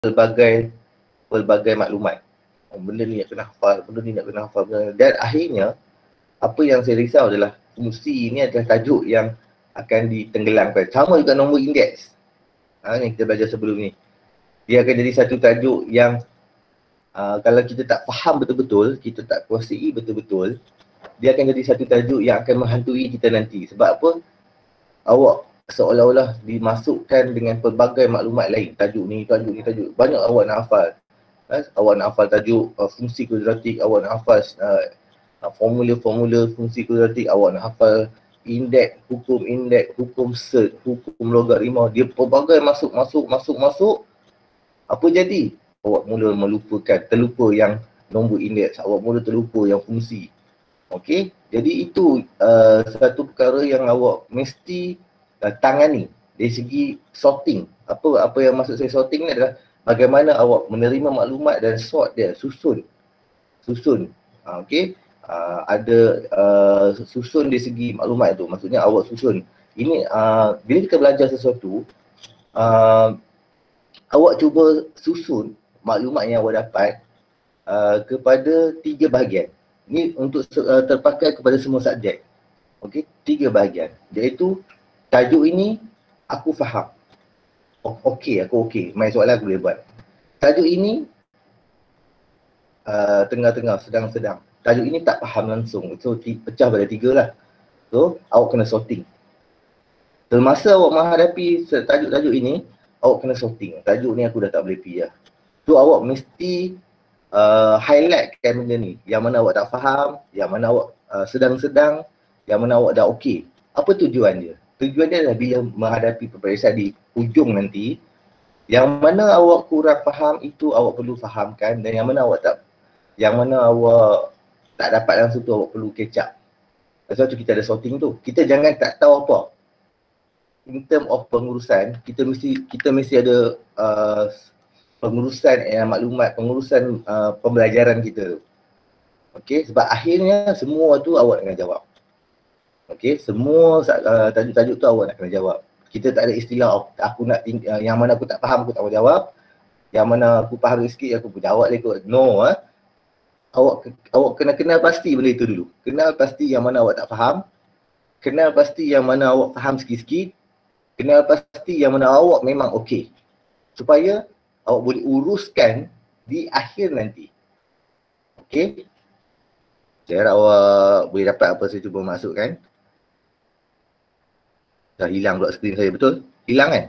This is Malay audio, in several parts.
pelbagai maklumat. Benda ni nak kena hafal, benda ni nak kena hafal. Dan akhirnya, apa yang saya risau adalah fungsi ni adalah tajuk yang akan ditenggelamkan. Sama juga nombor indeks. Yang kita belajar sebelum ni. Dia akan jadi satu tajuk yang kalau kita tak faham betul-betul, kita tak kuasai betul-betul, dia akan jadi satu tajuk yang akan menghantui kita nanti. Sebab apa? Awak seolah-olah dimasukkan dengan pelbagai maklumat lain. Tajuk ni. Banyak awak nak hafal. Awak nak hafal tajuk fungsi kuadratik, awak nak hafal formula-formula fungsi kuadratik, awak nak hafal indeks, hukum sert, hukum logaritma. Dia pelbagai masuk. Apa jadi? Awak mula terlupa yang nombor indeks, awak mula terlupa yang fungsi. Okey, jadi itu satu perkara yang awak mesti tangani dari segi sorting. Apa yang maksud saya sorting ni adalah bagaimana awak menerima maklumat dan sort dia, susun. Okey, ada susun dari segi maklumat tu, maksudnya awak susun. Ini bila kita belajar sesuatu, awak cuba susun maklumat yang awak dapat kepada 3 bahagian. Ini untuk terpakai kepada semua subjek. Okey, 3 bahagian. Iaitu tajuk ini aku faham. Okey. Main soalan aku boleh buat. Tajuk ini tengah-tengah, sedang-sedang. Tajuk ini tak faham langsung. So pecah pada 3 lah. So awak kena sorting. Semasa awak menghadapi tajuk-tajuk ini, awak kena sorting. Tajuk ni aku dah tak boleh pergi lah. So awak mesti highlightkan benda ni. Yang mana awak tak faham, yang mana awak sedang-sedang, yang mana awak dah okey. Apa tujuan dia? Tujuan dia adalah bila menghadapi peperiksaan di hujung nanti, yang mana awak kurang faham itu awak perlu fahamkan, dan yang mana awak tak dapat langsung tu awak perlu catch up. Sebab tu kita ada sorting tu. Kita jangan tak tahu apa. In term of pengurusan, kita mesti ada pengurusan maklumat, pengurusan pembelajaran kita tu. Okey, sebab akhirnya semua tu awak nak jawab. Okey, semua tajuk-tajuk tu awak nak kena jawab. Kita tak ada istilah aku nak yang mana aku tak faham aku tak mau jawab. Yang mana aku faham sikit aku pun jawab dia kot. No, awak kena kenal pasti benda itu dulu. Kenal pasti yang mana awak tak faham. Kenal pasti yang mana awak faham sikit-sikit. Kenal pasti yang mana awak memang okey. Supaya awak boleh uruskan di akhir nanti. Okey? Saya harap awak boleh dapat apa saya cuba masukkan. Dah hilang pula skrin saya, betul? Hilang kan?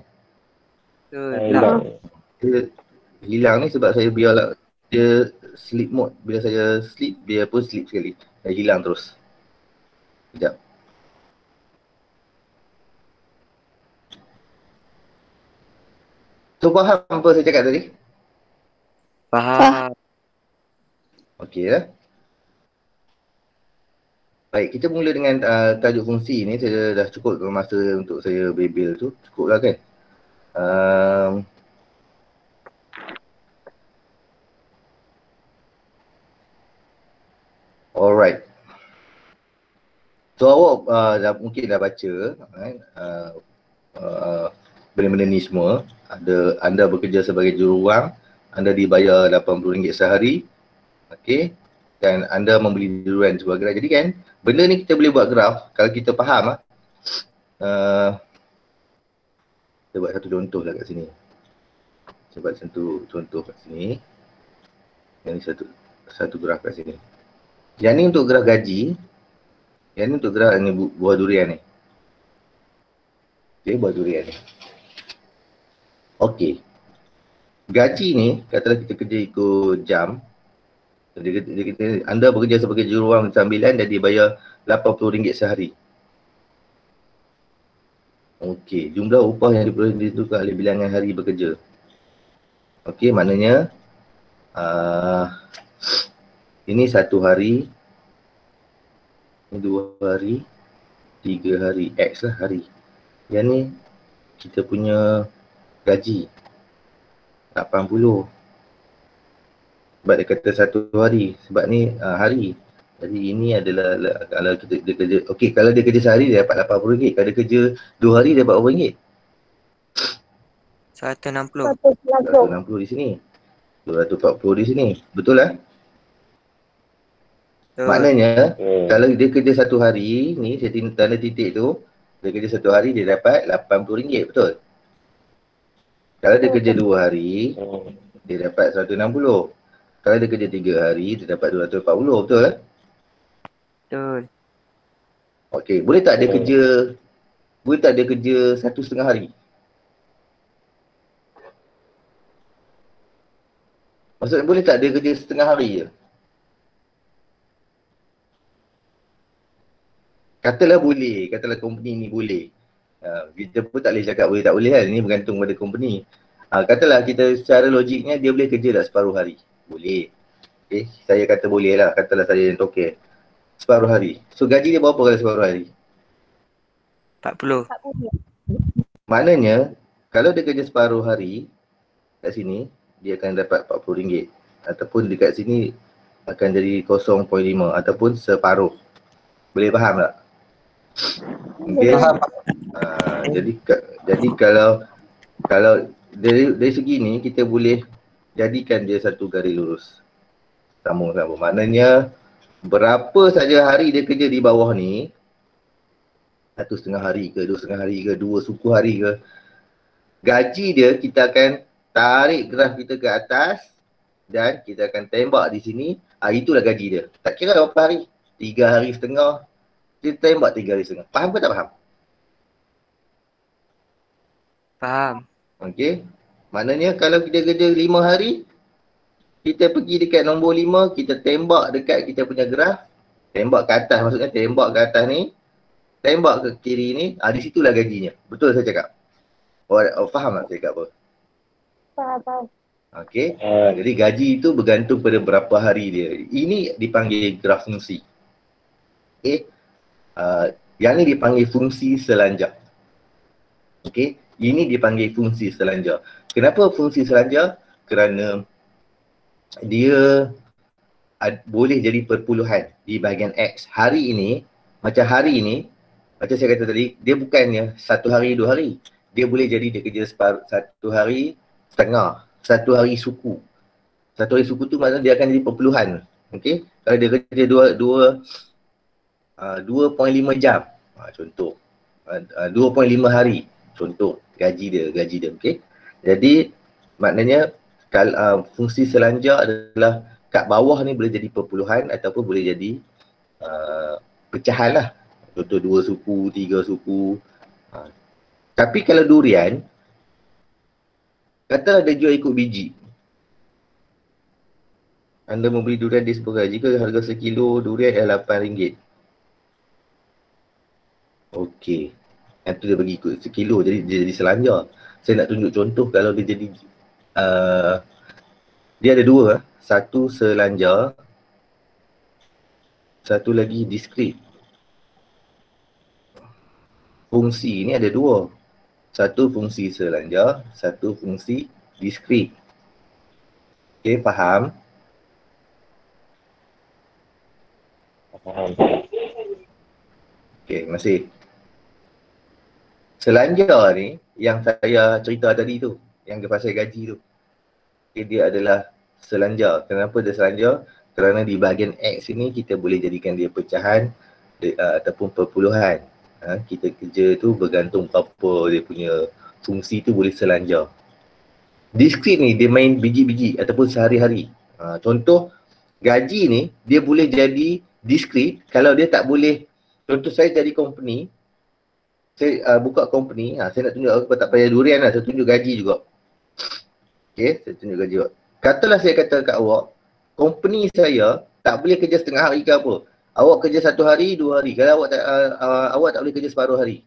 Hilang. Hilang ni sebab saya biarlah dia sleep mode. Bila saya sleep, dia pun sleep sekali. Dah hilang terus. Sekejap. So faham apa saya cakap tadi? Faham. Okey lah. Baik, kita mula dengan tajuk fungsi ni. Saya dah cukup masa untuk saya bebel tu. Cukup lah kan? Alright. So awak mungkin dah baca benda-benda ni semua. Anda bekerja sebagai jururuang, anda dibayar RM80 sehari. Okey. Dan anda membeli durian sebagai gerak. Jadi kan, benda ni kita boleh buat graf kalau kita faham. Kita buat satu contoh lah kat sini. Saya buat satu contoh kat sini. Yang ni satu graf kat sini. Yang ni untuk graf gaji. Yang ni untuk graf ni buah durian ni. Okay, buah durian ni. Okey. Gaji ni, katalah kita kerja ikut jam. Anda bekerja sebagai jururuang sambilan dan dibayar RM80 sehari. Okey, jumlah upah yang diperoleh ditentukan oleh bilangan hari bekerja. Okey, maknanya ini 1 hari, ini 2 hari, 3 hari, X lah hari. Yang ni kita punya gaji 80. Sebab dia kata 1 hari, sebab ni hari. Jadi ini adalah kalau dia kerja, okey, kalau dia kerja sehari dia dapat RM80. Kalau dia kerja 2 hari dia dapat berapa ringgit? 160. 160 di sini. 240 di sini. Betul lah? Betul. Maknanya, kalau dia kerja satu hari, ni saya tanda titik tu, dia kerja satu hari, dia dapat RM80, betul? Kalau dia kerja 2 hari, dia dapat 160. Kalau dia kerja 3 hari, dia dapat 240, betul? Betul. Okey, boleh tak dia kerja 1,5 hari? Maksudnya boleh tak dia kerja setengah hari je? Katalah boleh, katalah company ni boleh. Kita pun tak boleh cakap boleh tak boleh kan, ini bergantung pada company. Katalah kita secara logiknya dia boleh kerja tak separuh hari? Boleh. Okay, saya kata boleh lah, katalah saya yang token. Separuh hari. So gaji dia berapa kalau separuh hari? 40. Maknanya, kalau dia kerja separuh hari, kat sini, dia akan dapat RM40. Ataupun dekat sini, akan jadi 0.5 ataupun separuh. Boleh faham tak? Okay. Jadi kalau dari segi ni, kita boleh jadikan dia satu garis lurus. Sambung-sambung. Maknanya, berapa saja hari dia kerja di bawah ni, 1,5 hari ke, 2,5 hari ke, 2 suku hari ke, gaji dia kita akan tarik graf kita ke atas dan kita akan tembak di sini. Itulah gaji dia. Tak kira berapa hari. 3 hari setengah. Kita tembak 3 hari setengah. Faham ke tak faham? Faham. Okey. Maknanya kalau kita kerja 5 hari, kita pergi dekat nombor 5, kita tembak dekat kita punya graf. Tembak ke atas, maksudnya tembak ke atas ni. Tembak ke kiri ni. Di situlah gajinya. Betul saya cakap? Faham tak saya cakap apa? Faham. Okey. Jadi gaji itu bergantung pada berapa hari dia. Ini dipanggil graf fungsi. Okey. Yang ni dipanggil fungsi selanjar. Okey. Ini dipanggil fungsi selanjar. Kenapa fungsi selanjar? Kerana dia boleh jadi perpuluhan di bahagian X. Hari ini, macam hari ini, macam saya kata tadi, dia bukannya 1 hari, 2 hari. Dia boleh jadi dia kerja 1 hari setengah, 1 hari suku. 1 hari suku tu maknanya dia akan jadi perpuluhan. Okey. Kalau dia kerja 2.5 jam, contoh. 2.5 hari, contoh. Gaji dia. Okey. Jadi, maknanya fungsi selanjar adalah kat bawah ni boleh jadi perpuluhan ataupun boleh jadi pecahan lah. Contoh 2 suku, 3 suku. Tapi kalau durian, katalah dia jual ikut biji. Anda membeli durian di sebuah jika harga sekilo durian adalah RM8. Okey. Yang tu dia bagi ikut sekilo, jadi dia jadi selanjar. Saya nak tunjuk contoh kalau dia jadi dia ada 2, satu selanjar, satu lagi diskrit. Fungsi ni ada 2. Satu fungsi selanjar, satu fungsi diskrit. Okey, faham? Faham. Okey, masih. Selanjar ni yang saya cerita tadi tu, yang pasal gaji tu. Okay, dia adalah selanjar. Kenapa dia selanjar? Kerana di bahagian X ini kita boleh jadikan dia pecahan ataupun perpuluhan. Kita kerja tu bergantung apa dia punya fungsi tu boleh selanjar. Diskrit ni dia main biji-biji ataupun sehari-hari. Contoh gaji ni dia boleh jadi diskrit kalau dia tak boleh. Contoh saya jadi company, saya buka company, saya nak tunjuk apa tak payah durian lah, saya tunjuk gaji juga. Okay, saya tunjuk gaji juga. Katalah saya kata kat awak, company saya tak boleh kerja setengah hari ke apa. Awak kerja 1 hari, 2 hari. Kalau awak tak boleh kerja separuh hari.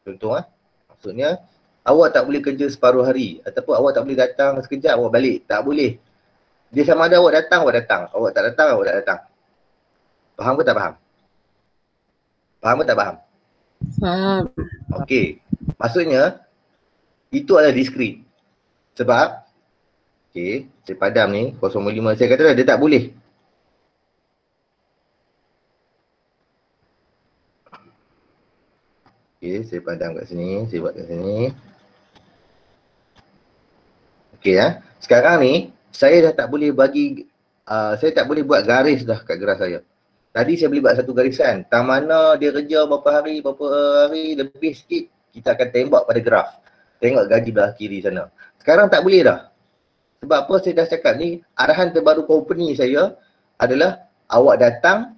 Contoh maksudnya, awak tak boleh kerja separuh hari. Ataupun awak tak boleh datang sekejap, awak balik. Tak boleh. Dia sama ada awak datang, awak datang. Awak tak datang, awak tak datang. Faham ke tak faham? Faham ke tak faham? Faham. Okey. Maksudnya, itu adalah diskrit. Sebab, okey, saya padam ni, 0.5. Saya kata dah, dia tak boleh. Okey, saya padam kat sini, saya buat kat sini. Okey ya. Sekarang ni saya dah tak boleh bagi saya tak boleh buat garis dah kat graf saya. Tadi saya boleh buat satu garisan. Tang mana dia kerja berapa hari lebih sikit, kita akan tembak pada graf. Tengok gaji belah kiri sana. Sekarang tak boleh dah. Sebab apa saya dah cakap ni, arahan terbaru company saya adalah awak datang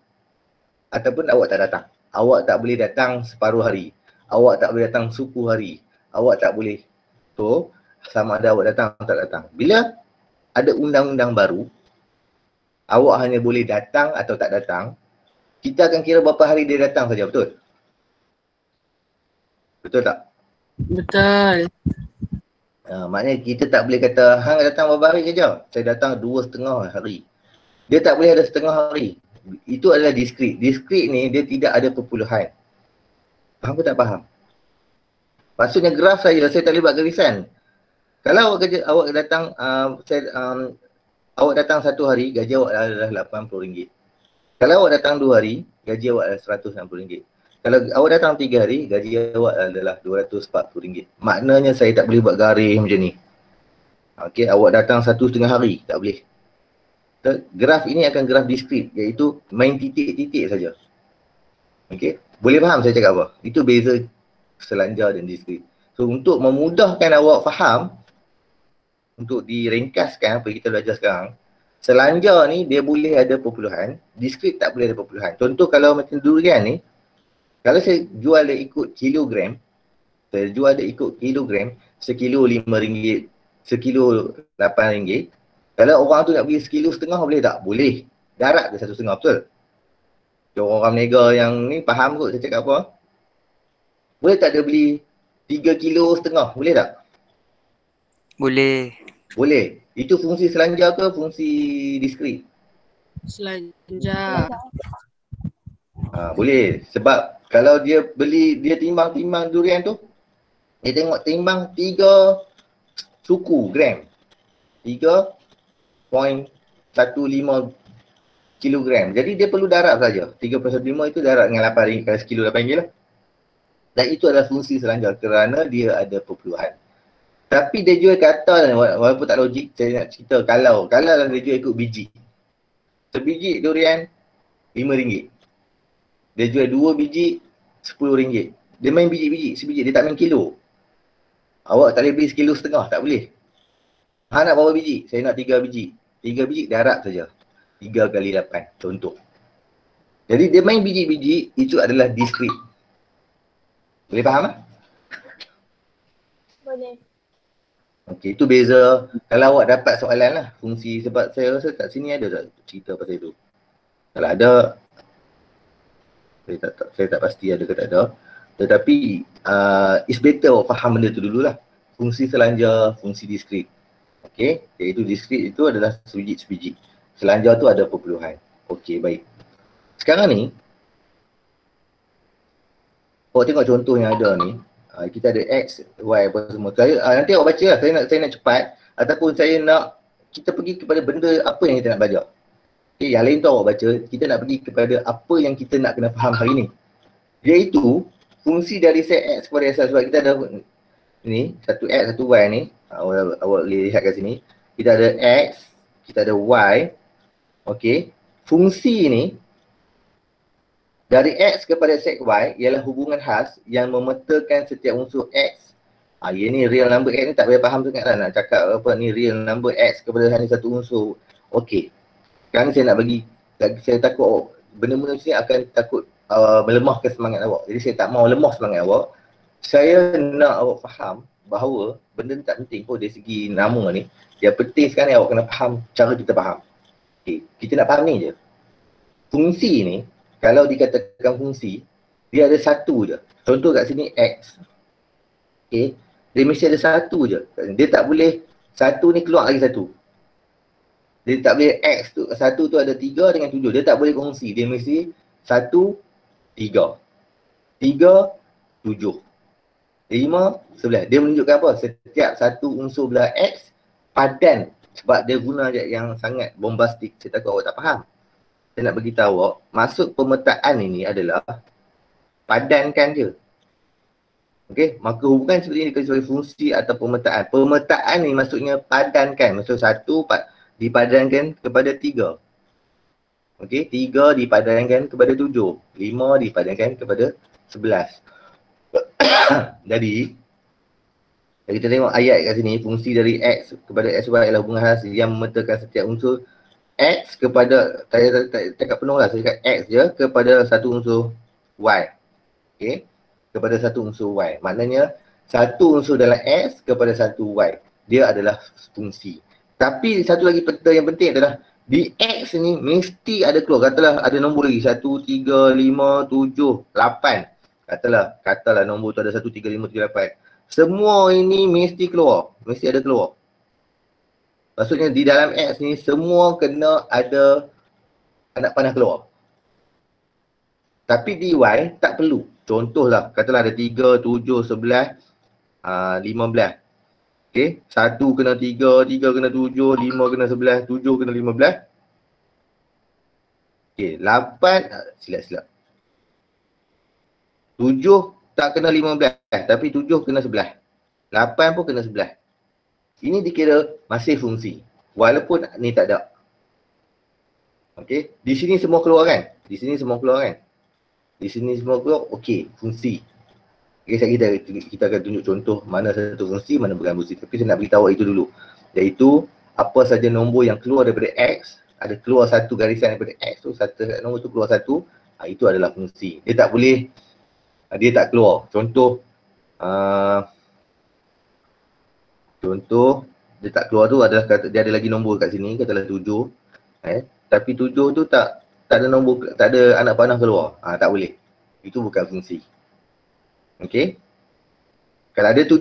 ataupun awak tak datang. Awak tak boleh datang separuh hari. Awak tak boleh datang suku hari. Awak tak boleh. So, sama ada awak datang atau tak datang. Bila ada undang-undang baru, awak hanya boleh datang atau tak datang. Kita akan kira berapa hari dia datang saja, betul? Betul tak? Betul. Maknanya kita tak boleh kata, hang datang berapa hari saja? Saya datang 2,5 hari. Dia tak boleh ada setengah hari. Itu adalah diskrit. Diskrit ni dia tidak ada perpuluhan. Faham ke tak faham? Maksudnya graf saya tak boleh buat garisan. Kalau awak datang, awak datang 1 hari, gaji awak adalah RM80. Kalau awak datang 2 hari, gaji awak adalah RM160. Kalau awak datang 3 hari, gaji awak adalah RM240. Maknanya saya tak boleh buat garis macam ni. Okey, awak datang 1,5 hari, tak boleh. Graf ini akan graf diskrit, iaitu main titik-titik saja. Okey, boleh faham saya cakap apa? Itu beza selanjar dan diskrit. So untuk memudahkan awak faham, untuk diringkaskan apa yang kita belajar sekarang, selanjar ni dia boleh ada perpuluhan, diskrit tak boleh ada perpuluhan. Contoh kalau macam durian ni, kalau saya jual dia ikut kilogram, saya jual dia ikut kilogram, sekilo RM5, sekilo RM8. Kalau orang tu nak beli sekilo setengah boleh tak? Boleh. Darat dia 1,5, betul? So, orang Niaga yang ni faham kot saya cakap apa? Boleh tak dia beli 3,5 kilo, boleh tak? Boleh. Boleh. Itu fungsi selanjar ke fungsi diskrit? Selanjar. Boleh. Sebab kalau dia beli, dia timbang-timbang durian tu, dia tengok timbang 3 suku gram. 3.15 kilogram. Jadi dia perlu darab saja. 3.15 itu darab dengan RM8, kalau sekilo RM8 lah. Dan itu adalah fungsi selanjar kerana dia ada perpuluhan. Tapi dia jual kata, walaupun tak logik, saya nak cerita kalau dia jual ikut biji. Sebiji durian RM5. Dia jual 2 biji RM10. Dia main biji-biji, sebiji, dia tak main kilo. Awak tak boleh beli 1,5 kilo, tak boleh. Hang nak berapa biji? Saya nak 3 biji. 3 biji darab saja. 3 kali 8, contoh. Jadi dia main biji-biji, itu adalah diskrit. Boleh faham tak? Boleh. Okey, itu beza. Kalau awak dapat soalan lah, fungsi, sebab saya rasa kat sini ada tak cerita pasal itu. Kalau ada, saya tak pasti ada ke tak ada. Tetapi it's better awak faham benda tu dululah. Fungsi selanjar, fungsi diskrit. Okey, iaitu diskrit itu adalah sebiji-sebiji. Selanjar tu ada perpuluhan. Okey, baik. Sekarang ni, awak tengok contoh yang ada ni. Kita ada X, Y apa semua. Nanti awak baca lah, saya nak cepat. Ataupun saya nak, kita pergi kepada benda apa yang kita nak belajar. Okay, yang lain tu awak baca, kita nak pergi kepada apa yang kita nak kena faham hari ni. Iaitu, fungsi dari set X kepada asal. Sebab kita ada ni, satu X, satu Y ni. Awak boleh lihat kat sini. Kita ada X, kita ada Y. Okay, fungsi ni, dari X kepada set Y ialah hubungan khas yang memetakan setiap unsur X. Ia ni real number X ni tak payah faham sangat lah nak cakap apa ni real number X kepada hanya satu unsur. Okey. Sekarang saya nak bagi, saya takut awak, benda-benda ni akan takut melemahkan semangat awak. Jadi saya tak mau lemah semangat awak. Saya nak awak faham bahawa benda ni tak penting pun dari segi nama ni. Yang penting sekarang ni awak kena faham cara kita faham. Okey. Kita nak faham ni je. Fungsi ni, kalau dikatakan fungsi, dia ada satu je. Contoh kat sini X. Okay. Dia mesti ada satu je. Dia tak boleh satu ni keluar lagi satu. Dia tak boleh X tu, satu tu ada 3 dengan 7. Dia tak boleh kongsi. Dia mesti 1, 3. 3, 7. 5, 11. Dia menunjukkan apa? Setiap satu unsur belah X padan. Sebab dia guna yang sangat bombastik. Saya takut awak tak faham. Saya nak beritahu awak, maksud pemetaan ini adalah padankan je. Okey, maka hubungan seperti ini dikatakan sebagai fungsi atau pemetaan. Pemetaan ni maksudnya padankan. Maksud satu dipadankan kepada 3. Okey, 3 dipadankan kepada 7. 5 dipadankan kepada 11. Jadi kita tengok ayat kat sini, fungsi dari X kepada XY adalah hubungan hasil yang memetakan setiap unsur X kepada, tak penuh lah, saya cakap X je kepada satu unsur Y. Okey, kepada satu unsur Y. Maknanya satu unsur dalam X kepada satu Y. Dia adalah fungsi. Tapi satu lagi yang penting adalah di X ni mesti ada keluar. Katalah ada nombor lagi 1, 3, 5, 7, 8. Katalah nombor tu ada 1, 3, 5, 7, 8. Semua ini mesti keluar. Mesti ada keluar. Maksudnya di dalam X ni semua kena ada anak panah keluar. Tapi di Y tak perlu. Contohlah, katalah ada 3, 7, 11, 15. Okey, 1 kena 3, 3 kena 7, 5 kena 11, 7 kena 15. Okey, 8, silap. 7 tak kena 15, tapi 7 kena 11. 8 pun kena 11. Ini dikira masih fungsi. Walaupun ni tak ada. Okey, di sini semua keluar kan? Di sini semua keluar, okey, fungsi. Okey, kita akan tunjuk contoh mana satu fungsi, mana bukan fungsi. Tapi saya nak beritahu itu dulu. Iaitu, apa saja nombor yang keluar daripada X, ada keluar satu garisan daripada X tu, satu nombor tu keluar satu, itu adalah fungsi. Dia tak boleh, dia tak keluar. Contoh, dia tak keluar tu adalah, dia ada lagi nombor kat sini, katalah 7. Tapi 7 tu tak ada nombor, tak ada anak panah keluar. Tak boleh. Itu bukan fungsi. Okey. Kalau ada 7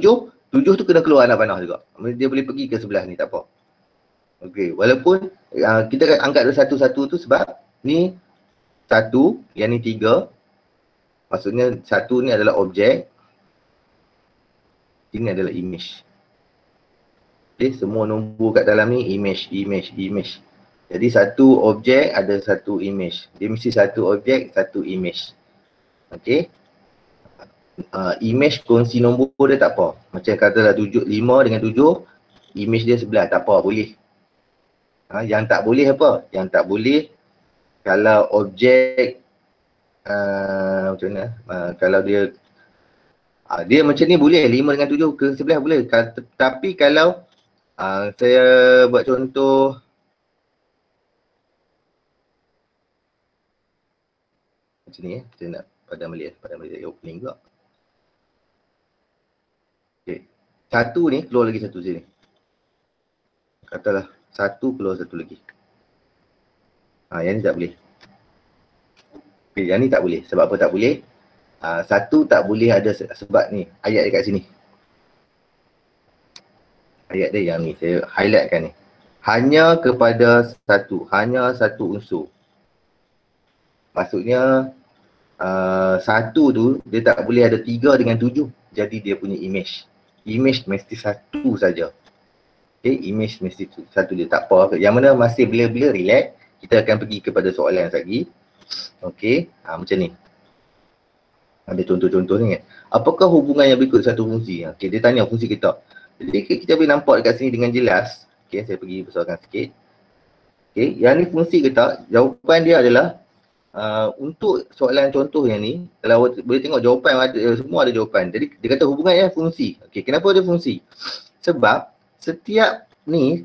tu kena keluar anak panah juga. Dia boleh pergi ke sebelah ni, tak apa. Okey, walaupun kita akan angkat satu-satu tu sebab ni 1, yang ni 3. Maksudnya 1 ni adalah objek. Ini adalah image. Okey, semua nombor kat dalam ni image. Jadi satu objek ada satu image. Dia mesti satu objek, satu image. Okey. Image kongsi nombor dia tak apa. Macam katalah 5 dengan 7, image dia sebelah, tak apa, boleh. Yang tak boleh apa? Yang tak boleh kalau objek macam mana? Kalau dia macam ni boleh, 5 dengan 7 ke sebelah boleh. Tapi kalau saya buat contoh macam ni, saya nak padam balik opening pula. Okay. 1 ni keluar lagi satu sini. Katalah 1 keluar satu lagi. Yang ni tak boleh. Okay, yang ni tak boleh. Sebab apa tak boleh? 1 tak boleh ada sebab ni. Ayat dekat sini. Ayat dia yang ni. Saya highlightkan ni. Hanya kepada satu. Hanya satu unsur. Maksudnya 1 tu dia tak boleh ada 3 dengan 7. Jadi dia punya image. Image mesti satu saja. Okay, image mesti satu dia, tak apa. Yang mana masih blur-blur, relax. Kita akan pergi kepada soalan lagi. Okay, macam ni. Ada contoh-contoh ni kan. Apakah hubungan yang berikut satu fungsi? Okay, dia tanya fungsi kita. Jadi kita boleh nampak dekat sini dengan jelas. Okay, saya pergi besarkan sikit. Okay, yang ni fungsi kita. Jawapan dia adalah untuk soalan contoh yang ni, kalau boleh tengok jawapan semua ada jawapan. Jadi dia kata hubungannya fungsi. Okey, kenapa dia fungsi? Sebab setiap ni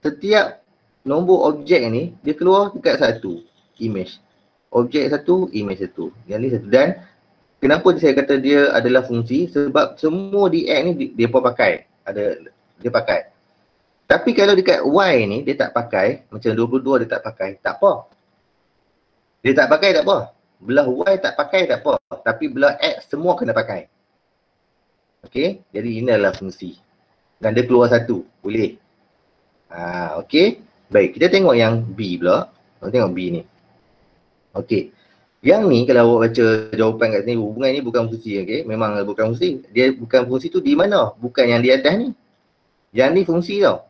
setiap nombor objek ni dia keluar dekat satu image. Objek satu, image satu. Yang ni satu. Dan kenapa saya kata dia adalah fungsi? Sebab semua di X ni dia pakai. Dia pakai. Tapi kalau dekat Y ni dia tak pakai, macam 22 dia tak pakai, tak apa. Dia tak pakai tak apa. Belah Y tak pakai tak apa. Tapi belah X semua kena pakai. Okey, jadi ini adalah fungsi. Dan dia keluar satu, boleh. Okey. Baik, kita tengok yang B pula. Kita tengok B ni. Okey. Yang ni kalau awak baca jawapan kat sini, hubungan ni bukan fungsi, okey. Memang bukan fungsi. Dia bukan fungsi tu di mana? Bukan yang di atas ni. Yang ni fungsi tau.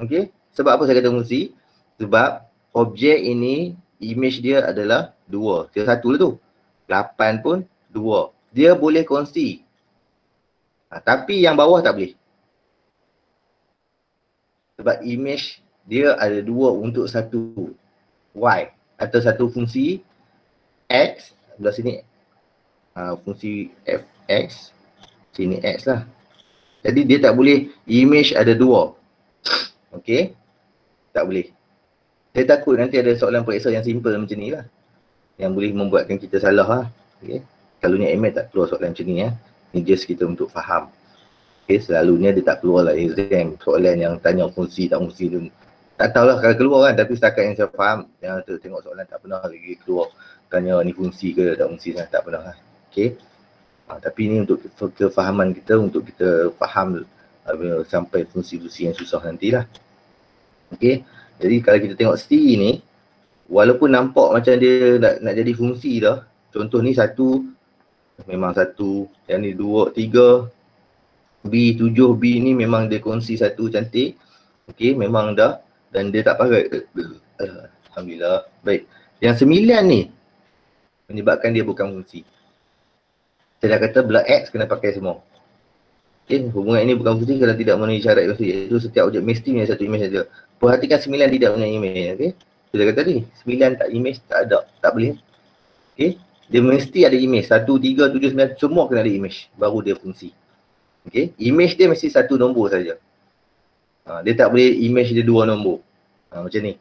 Okey, sebab apa saya kata fungsi? Sebab objek ini, image dia adalah 2. Dia satu lah tu. 8 pun 2. Dia boleh kongsi. Tapi yang bawah tak boleh. Sebab image dia ada 2 untuk satu Y atau satu fungsi X. Belah sini fungsi fx, sini X lah. Jadi dia tak boleh image ada 2. Okey, tak boleh. Saya takut nanti ada soalan periksa yang simple macam ni lah, yang boleh membuatkan kita salah lah. Okay. Selalunya ML tak keluar soalan macam ni ya. Ni just kita untuk faham. Okay, selalunya dia tak keluar lah exam soalan yang tanya fungsi tak fungsi tu. Tak tahulah kalau keluar kan, tapi setakat yang saya faham, yang tengok soalan tak pernah lagi keluar tanya ni fungsi ke tak fungsi, tak pernah lah. Okay. Tapi ni untuk kefahaman kita, untuk kita faham sampai fungsi-fungsi yang susah nantilah. Okay. Jadi kalau kita tengok C ni, walaupun nampak macam dia nak jadi fungsi dah. Contoh ni 1, memang 1. Yang ni 2, 3. B, 7B ni memang dia kongsi 1 cantik. Okey, memang dah. Dan dia tak pakai. Alhamdulillah. Baik. Yang 9 ni menyebabkan dia bukan fungsi. Saya dah kata belah X kena pakai semua. Okey, hubungan ini bukan fungsi kalau tidak memenuhi syarat fungsi. Iaitu setiap objek mesti punya satu image saja. Perhatikan 9 tidak punya image. Okey. Saya kata tadi, 9 tak image, tak ada. Tak boleh. Okey. Dia mesti ada image. 1, 3, 7, 9 semua kena ada image. Baru dia fungsi. Okey. Image dia mesti 1 nombor saja. Dia tak boleh image dia 2 nombor. Macam ni.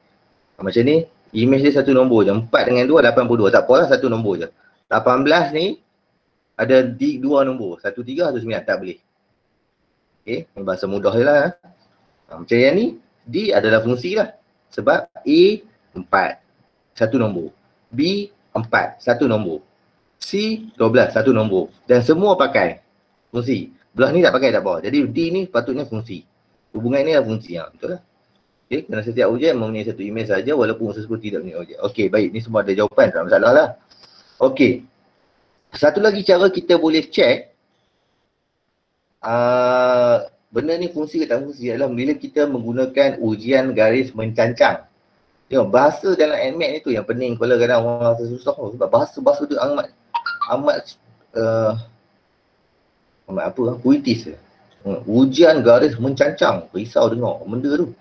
Macam ni, image dia 1 nombor je. 4 dengan 2, 82. Tak apalah 1 nombor je. 18 ni ada 2 nombor. 1, 3, 1, 9. Tak boleh. Okey. Ini bahasa mudah je lah. Macam yang ni, D adalah fungsi lah. Sebab A 4, 1 nombor. B 4, 1 nombor. C 12, 1 nombor. Dan semua pakai fungsi. Belah ni tak pakai tak apa. Jadi D ni patutnya fungsi. Hubungan ni adalah fungsi. Betul lah. Okay. Kerana setiap objek mempunyai satu image saja walaupun unsur tersebut tidak mempunyai objek. Okey, baik. Ni semua ada jawapan. Tak masalah lah. Okey. Satu lagi cara kita boleh check benda ni fungsi ke tak fungsi adalah bila kita menggunakan ujian garis mencancang. Tengok, bahasa dalam NMAT ni tu yang pening kepala kadang orang rasa susah sebab bahasa-bahasa tu amat puitis. Ujian garis mencancang, risau dengar benda tu.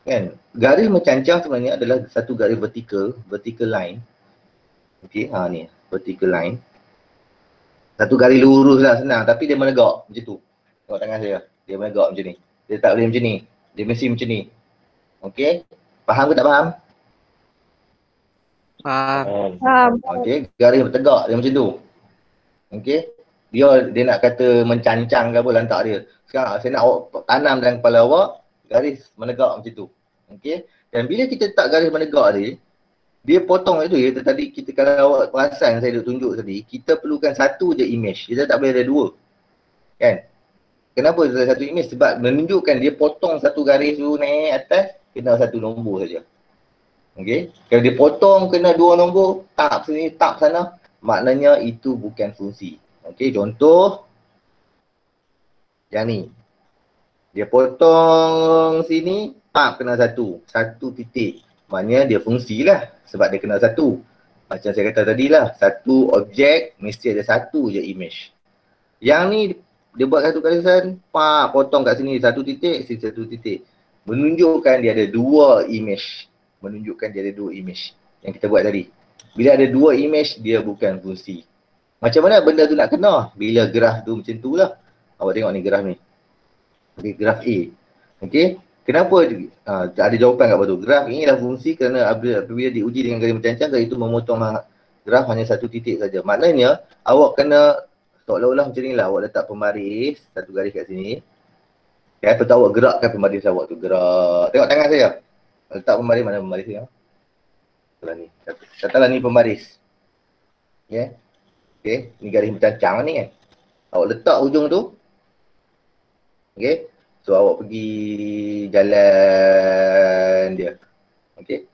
Kan? Garis mencancang sebenarnya adalah satu garis vertical line. Okey, ni vertical line. Satu garis lurus lah, senang, tapi dia menegak macam tu. Tengok tangan saya, dia menegak macam ni. Dia tak boleh macam ni. Dia mesti macam ni. Okey? Faham ke tak faham? Faham. Okey, garis bertegak dia macam tu. Okey? Dia nak kata mencancang ke apa, lantak dia. Sekarang saya nak awak tanam dalam kepala awak garis menegak macam tu. Okey? Dan bila kita letak garis menegak dia potong itu ya. Tadi kita, kalau awak perasan saya duk tunjuk tadi, kita perlukan satu je image. Kita tak boleh ada 2. Kan? Kenapa ada satu image? Sebab menunjukkan dia potong satu garis tu naik atas, kena satu nombor saja. Okey? Kalau dia potong kena 2 nombor, tap sini, tap sana, maknanya itu bukan fungsi. Okey, contoh yang ni. Dia potong sini, tap kena satu titik. Maknanya dia fungsi lah sebab dia kena 1. Macam saya kata tadi lah, satu objek mesti ada satu je image. Yang ni dia buat satu garisan, potong kat sini 1 titik, sini 1 titik. Menunjukkan dia ada 2 image. Yang kita buat tadi. Bila ada 2 image, dia bukan fungsi. Macam mana benda tu nak kena? Bila graf tu macam tu lah. Awak tengok ni graf ni. Okay, graf A. Okay. Kenapa? Ada jawapan kat bawah tu. Graf ini adalah fungsi kerana apabila diuji dengan garis mencancang, itu memotong graf hanya 1 titik saja. Maknanya, awak kena seolah-olah macam ni lah. Awak letak pembaris, satu garis kat sini. Okay, lepas tu awak gerakkan pembaris awak tu. Gerak. Tengok tangan saya. Letak pembaris, mana pembaris saya? Katalah ni pembaris. Okay. Okay, ni garis mencancang ni kan. Awak letak ujung tu. Okay. So awak pergi jalan dia. Okay.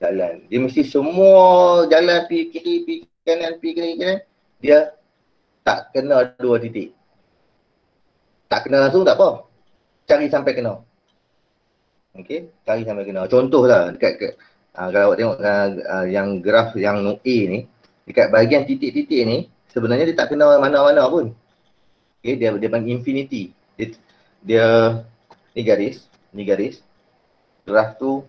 Jalan. Dia mesti semua jalan pergi kiri, pergi kanan, pergi kiri, kanan. Dia tak kena 2 titik. Tak kena langsung tak apa. Cari sampai kena. Okay. Cari sampai kena. Contoh lah dekat kalau awak tengok yang graf yang A ni. Dekat bahagian titik-titik ni, sebenarnya dia tak kena mana-mana pun. Okay, dia panggil infinity. Dia ni garis. Graf tu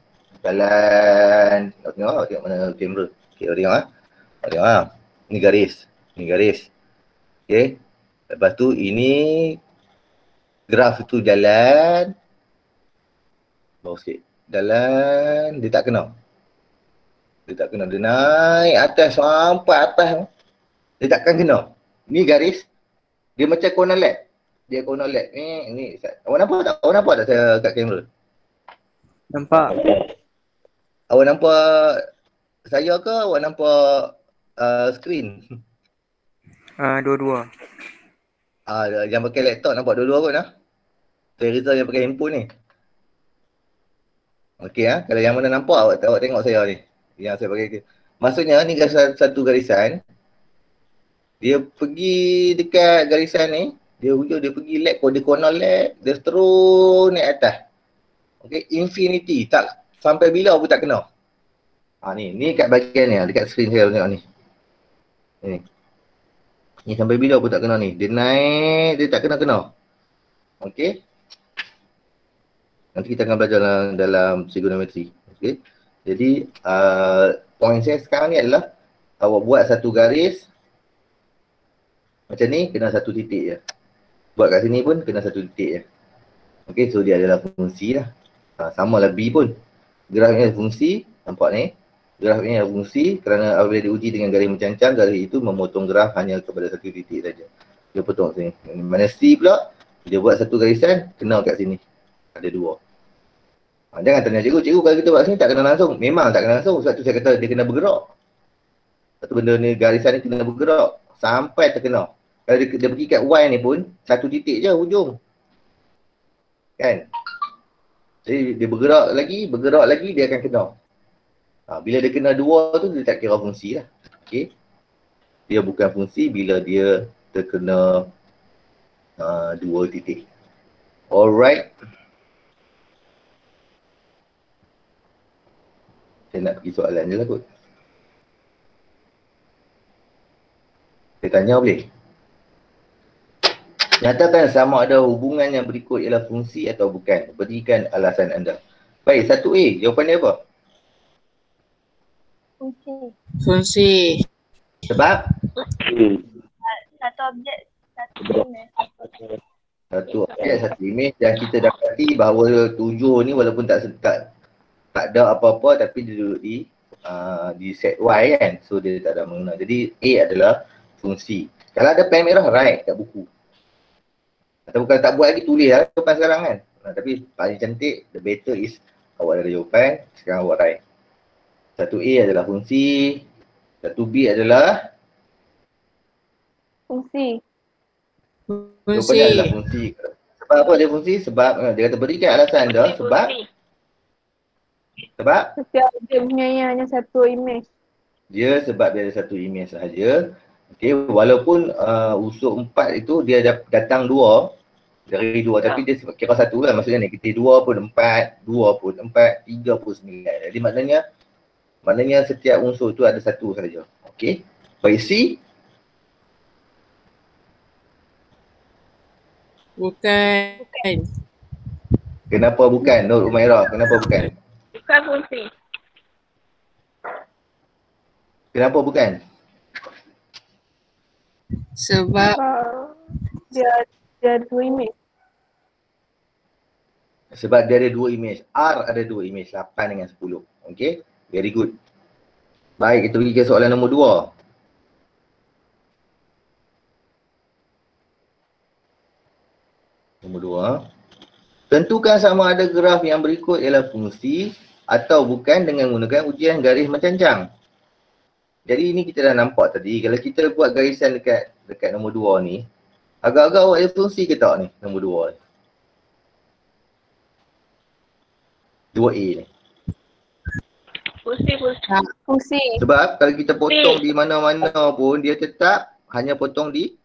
jalan, tengok mana kamera. Okay, tengok. Ni garis. Okay. Lepas tu ini graf tu jalan. Bawah sikit. Jalan, dia tak kena. Dia naik atas sampai atas. Dia takkan kena. Ni garis. Dia macam corner lab. Ni. Awak nampak tak saya kat kamera? Nampak. Awak nampak saya ke awak nampak skrin? Dua-dua. Yang pakai laptop nampak dua-dua pun lah. Saya risau yang pakai handphone ni. Okey kalau yang mana nampak awak tengok saya ni. Yang saya pakai. Maksudnya ni satu garisan. Dia pergi dekat garisan ni, dia pergi lab, dia corner lab, dia terus naik atas. Okey, infinity. Tak sampai bila pun tak kena. Ni kat bahagian ni, dekat skrin saya tengok ni. Ni sampai bila pun tak kena ni. Dia naik, dia tak kena-kena. Okey. Nanti kita akan belajar dalam trigonometri. Okey. Jadi, poin saya sekarang ni adalah awak buat satu garis macam ni, kena satu titik je. Buat kat sini pun kena satu titik je. Okey, so dia adalah fungsi lah. Sama lah B pun. Graf ni adalah fungsi, nampak ni. Graf ni adalah fungsi kerana apabila diuji dengan garis mencancang, garis itu memotong graf hanya kepada satu titik saja. Dia potong sini. Mana C pula, dia buat satu garisan, kena kat sini. Ada dua. Jangan tanya cikgu kalau kita buat sini tak kena langsung. Memang tak kena langsung, sebab tu saya kata dia kena bergerak. Satu benda ni, garisan ni kena bergerak sampai terkena. Kalau dia pergi kat Y ni pun, satu titik je hujung. Kan? Jadi dia bergerak lagi, dia akan kena. Bila dia kena dua tu, dia tak kira fungsi lah. Okay? Dia bukan fungsi bila dia terkena dua titik. Alright. Saya nak pergi soalan je lah kot. Saya tanya boleh? Nyatakan sama ada hubungan yang berikut ialah fungsi atau bukan. Berikan alasan anda. Baik, 1A. Jawapan dia apa? Fungsi. Sebab? Satu objek, satu imej. Satu objek, satu imej. Dan kita dapati bahawa 7 ni walaupun tak ada apa-apa tapi dia duduk di set Y kan. So dia tak ada mengena. Jadi A adalah fungsi. Kalau ada pen merah, write kat buku. Atau bukan tak buat lagi, tulis lah jawapan sekarang kan. Tapi paling cantik, the better is awak ada jawapan, sekarang awak write. 1A adalah fungsi, 1B adalah Fungsi. jawapannya adalah fungsi. Sebab apa dia fungsi? Sebab dia kata berikan alasan anda sebab Setiap objek punya hanya satu imej. dia sebab dia ada satu imej sahaja. Okey, walaupun unsur 4 itu dia datang 2 dari 2 tapi dia kira satu lah, maksudnya negatif 2 pun 4, 2 pun 4, 3 pun 9. Jadi maknanya setiap unsur itu ada satu saja. Okey. Baik, C. Bukan. Kenapa bukan? Nur Umairah, kenapa bukan? Bukan fungsi. Kenapa bukan? Sebab dia ada dua imej. Sebab dia ada dua imej. R ada dua imej, 8 dengan 10. Okey, very good. Baik, kita pergi ke soalan nombor 2. Nombor 2. Tentukan sama ada graf yang berikut ialah fungsi atau bukan dengan menggunakan ujian garis mencancang. Jadi ini kita dah nampak tadi, kalau kita buat garisan dekat nombor 2 ni, agak-agak awak ada fungsi ke tak ni, nombor 2 ni? 2A ni. Fungsi. Sebab kalau kita potong di mana-mana pun, dia tetap hanya potong di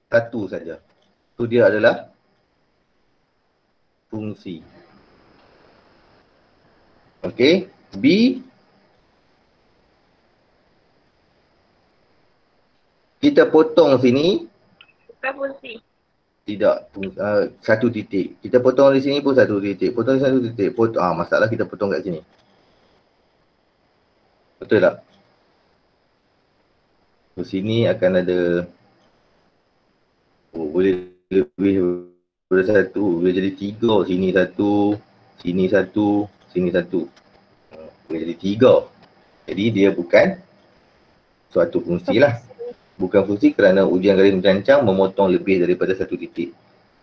satu saja. Tu dia adalah fungsi. Okey, B. Kita potong sini, Bukan fungsi. tidak, satu titik. Kita potong di sini pun satu titik. Potong di satu titik. Masalah kita potong kat sini. Betul tak? Di sini akan ada, boleh lebih daripada satu. Boleh jadi 3. Sini satu, sini satu, sini satu. Boleh jadi 3. Jadi dia bukan suatu fungsi lah. Bukan fungsi kerana ujian garis mencancang memotong lebih daripada satu titik.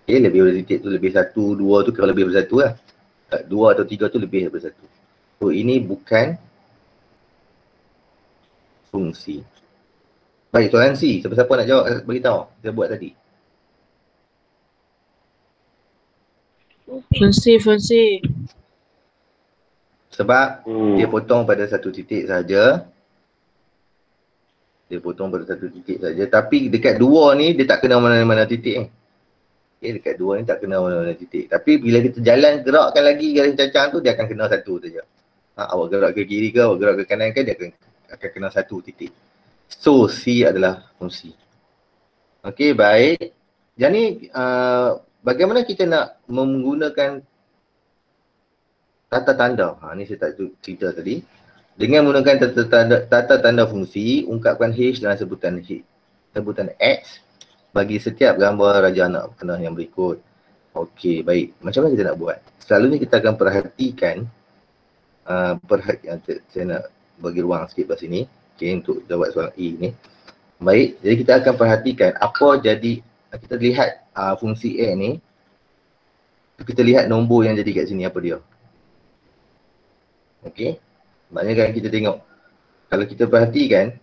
Okay, lebih daripada titik tu lebih 1, 2 tu kalau lebih daripada 1 lah. 2 atau 3 tu lebih daripada 1. So ini bukan fungsi. Baik, soalan C. Siapa-siapa nak jawab, beritahu. Kita buat tadi. Fungsi. Sebab dia potong pada satu titik saja. Dia potong pada satu titik saja. Tapi dekat 2 ni dia tak kena mana-mana titik ni. Okay, dekat 2 ni tak kena mana-mana titik. Tapi bila kita jalan gerakkan lagi garis cancang tu, dia akan kena satu saja. Awak gerak ke kiri ke, awak gerak ke kanan ke, dia akan kena satu titik. So C adalah fungsi. Okey, baik. Jadi bagaimana kita nak menggunakan tata tanda? Ni saya tak cerita tadi. Dengan menggunakan tata tanda fungsi, ungkapkan H dalam sebutan X bagi setiap gambar raja anak panah yang berikut. Okey, baik. Macam mana kita nak buat? Selalunya kita akan perhatikan, saya nak bagi ruang sikit kat sini, okay, untuk jawab soalan E ni. Baik, jadi kita akan perhatikan apa jadi, kita lihat fungsi A ni, kita lihat nombor yang jadi kat sini apa dia. Okey, maknanya kan kita tengok, kalau kita perhatikan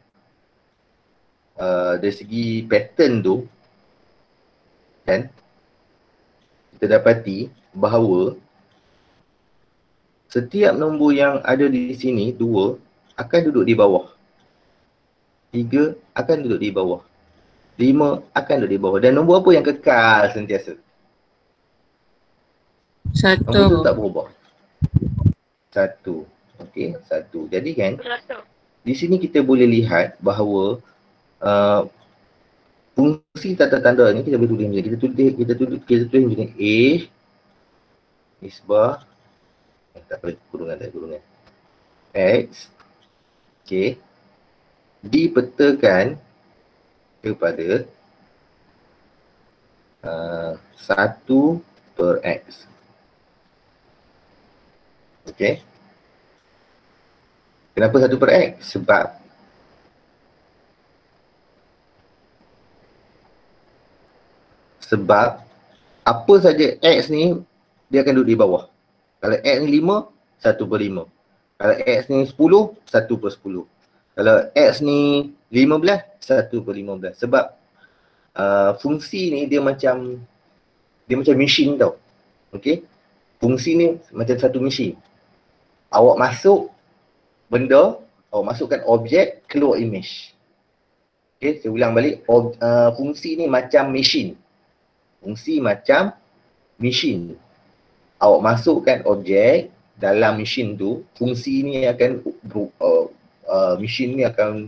dari segi pattern tu, kan, kita dapati bahawa setiap nombor yang ada di sini, 2 akan duduk di bawah, 3 akan duduk di bawah, 5 akan duduk di bawah. Dan nombor apa yang kekal sentiasa? 1. Nombor tu tak berubah. 1. Okey, 1. Jadi kan, di sini kita boleh lihat bahawa fungsi tata tanda ni kita boleh tulis macam ni. Kita tulis macam ni. A nisbah, tak boleh kurungan. X, okey, dipetakan kepada 1 per X. Okey. Kenapa 1 per X? Sebab apa saja X ni dia akan duduk di bawah. Kalau X ni 5, 1 per 5. Kalau X ni 10, 1 per 10. Kalau X ni 15, 1 per 15. Sebab fungsi ni dia macam mesin tau. Okey. Fungsi ni macam satu mesin. Awak masuk benda, awak masukkan objek, keluar image. Okey, saya ulang balik. Fungsi ni macam mesin. Fungsi macam mesin. Awak masukkan objek dalam mesin tu, fungsi ni akan mesin ni akan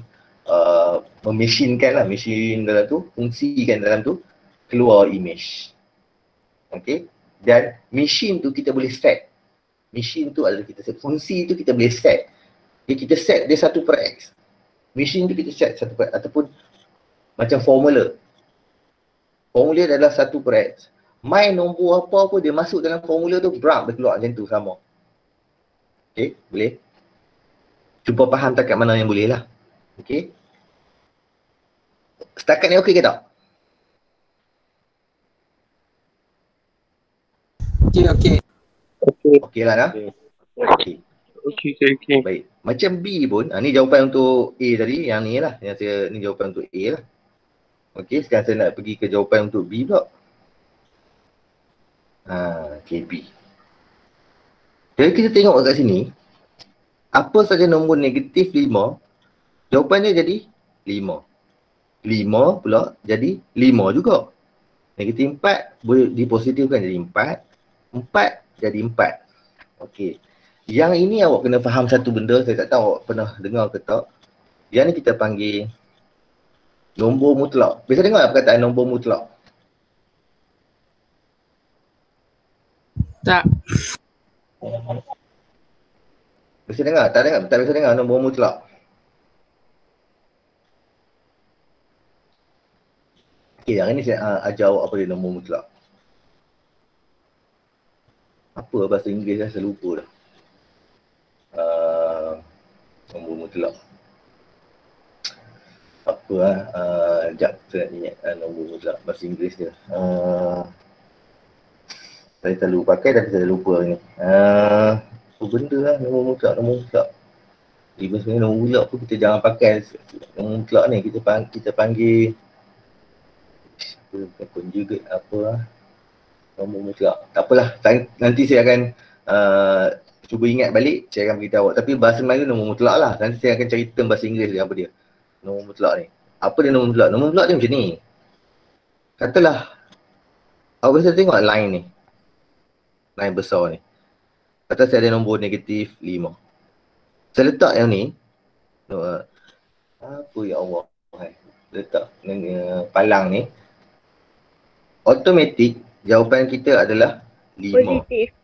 memesinkan lah, mesin dalam tu, fungsikan dalam tu, keluar image. Okey, dan mesin tu kita boleh set. Mesin tu adalah kita set. Fungsi tu kita boleh set. Okay, kita set dia 1 per X. Mesin tu kita set 1 per X. Ataupun macam formula. Formula adalah 1 per X. Main nombor apa-apa dia masuk dalam formula tu, dia keluar macam tu sama. Okay, boleh? Cuba faham takat mana yang boleh lah. Okay. Setakat ni okey ke tak? Okey. Okey lah dah? Okey. Okey. Baik. Macam B pun, ni jawapan untuk A tadi, yang ni lah. Ni jawapan untuk A lah. Okey, sekarang saya nak pergi ke jawapan untuk B pula. Okay, B. Jadi kita tengok kat sini, apa saja nombor negatif 5, jawapannya jadi 5. 5 pula jadi 5 juga. Negatif 4 boleh dipositifkan jadi 4. 4 jadi 4. Okey. Yang ini awak kena faham satu benda, saya tak tahu awak pernah dengar ke tak. Yang ni kita panggil Nombor mutlak. Biasa dengar perkataan nombor mutlak? Tak. Biasa dengar? Tak dengar? Tak biasa dengar nombor mutlak? Okay, yang ini saya ajar awak apa dia nombor mutlak. Apa bahasa Inggeris saya lupa dah. Nombor mutlak. Apa sekejap saya nak ingat nombor mutlak bahasa Inggeris dia. Saya selalu pakai tapi saya lupa ni. Apa benda lah nombor mutlak. Even sebenarnya nombor mutlak pun kita jangan pakai nombor mutlak ni. Kita panggil conjugate apa lah. Nombor mutlak. Tak apalah. Nanti saya akan cuba ingat balik. Saya akan beritahu awak. Tapi bahasa Melayu nombor mutlak lah. Nanti saya akan cari term bahasa Inggeris dia apa dia. Nombor mutlak ni. Apa dia nombor mutlak? Nombor mutlak dia macam ni. Katalah awak biasa tengok line ni. Line besar ni. Kata saya ada nombor negatif 5. Saya letak yang ni. Apa ya Allah. Letak palang ni. Automatik jawapan kita adalah 5. Positif.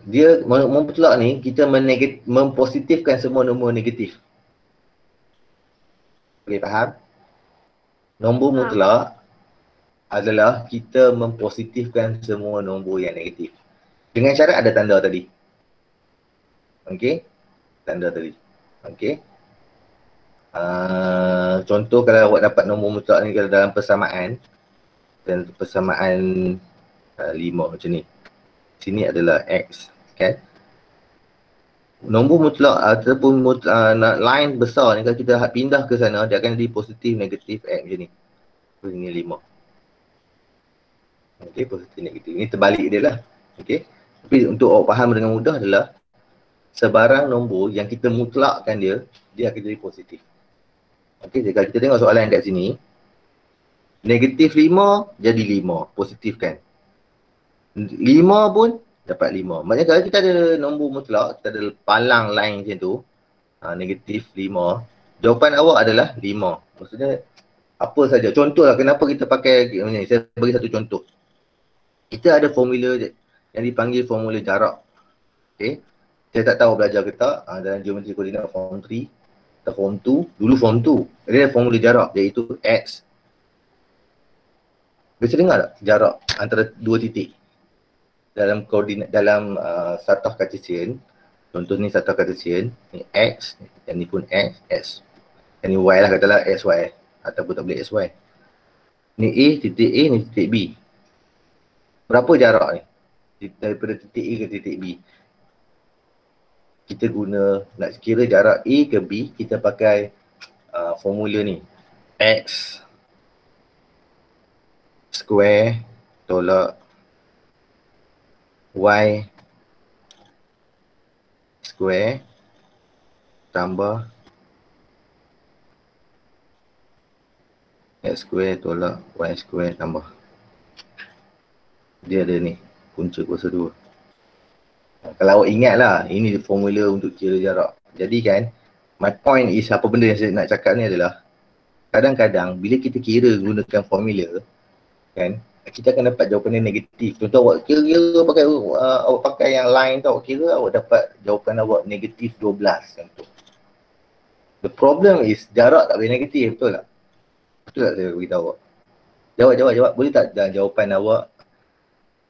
Dia mutlak ni kita mempositifkan semua nombor negatif. Boleh faham? Nombor mutlak adalah kita mempositifkan semua nombor yang negatif. Dengan syarat ada tanda tadi. Okey? Tanda tadi. Okey? Contoh kalau awak dapat nombor mutlak ni kalau dalam persamaan dan persamaan 5 macam ni. Sini adalah X, kan? Nombor mutlak ataupun line besar ni kalau kita pindah ke sana dia akan jadi positif, negatif, X macam ni. Ini 5. Okey, positif, negatif. Ini terbalik dia lah. Okey. Tapi untuk awak faham dengan mudah adalah sebarang nombor yang kita mutlakkan dia akan jadi positif. Okey, jadi kalau kita tengok soalan yang kat sini, negatif 5 jadi 5, positif kan? 5 pun dapat 5. Maknanya kalau kita ada nombor mutlak, kita ada palang line macam tu, negatif 5, jawapan awak adalah 5. Maksudnya apa saja. Contohlah kenapa kita pakai ni. Saya bagi satu contoh. Kita ada formula yang dipanggil formula jarak. Okay. Saya tak tahu belajar ke tak dalam geometri koordinat form 3 atau form 2. Dulu form 2. Dia ada formula jarak iaitu X. Biasa dengar tak jarak antara dua titik? Dalam koordinat, dalam satah Cartesian. Contoh ni satah Cartesian. Ni X, yang ni pun X, S. Yang ni Y lah katalah SY. Ataupun tak boleh SY. Ni A, titik A, ni titik B. Berapa jarak ni? Daripada titik A ke titik B. Kita guna, nak kira jarak A ke B, kita pakai formula ni. X square tolak Y square tambah X square tolak Y square tambah. Dia ada ni, punca kuasa 2. Kalau awak ingat lah, ini formula untuk kira jarak. Jadi kan, my point is apa benda yang saya nak cakap ni adalah kadang-kadang bila kita kira gunakan formula, kan, kita akan dapat jawapan yang negatif. Contoh awak kira pakai awak pakai yang line tu, awak kira awak dapat jawapan awak negatif 12 contoh. The problem is jarak tak boleh negatif, betul tak? Betul tak saya beritahu awak? Jawab. Boleh tak jawapan awak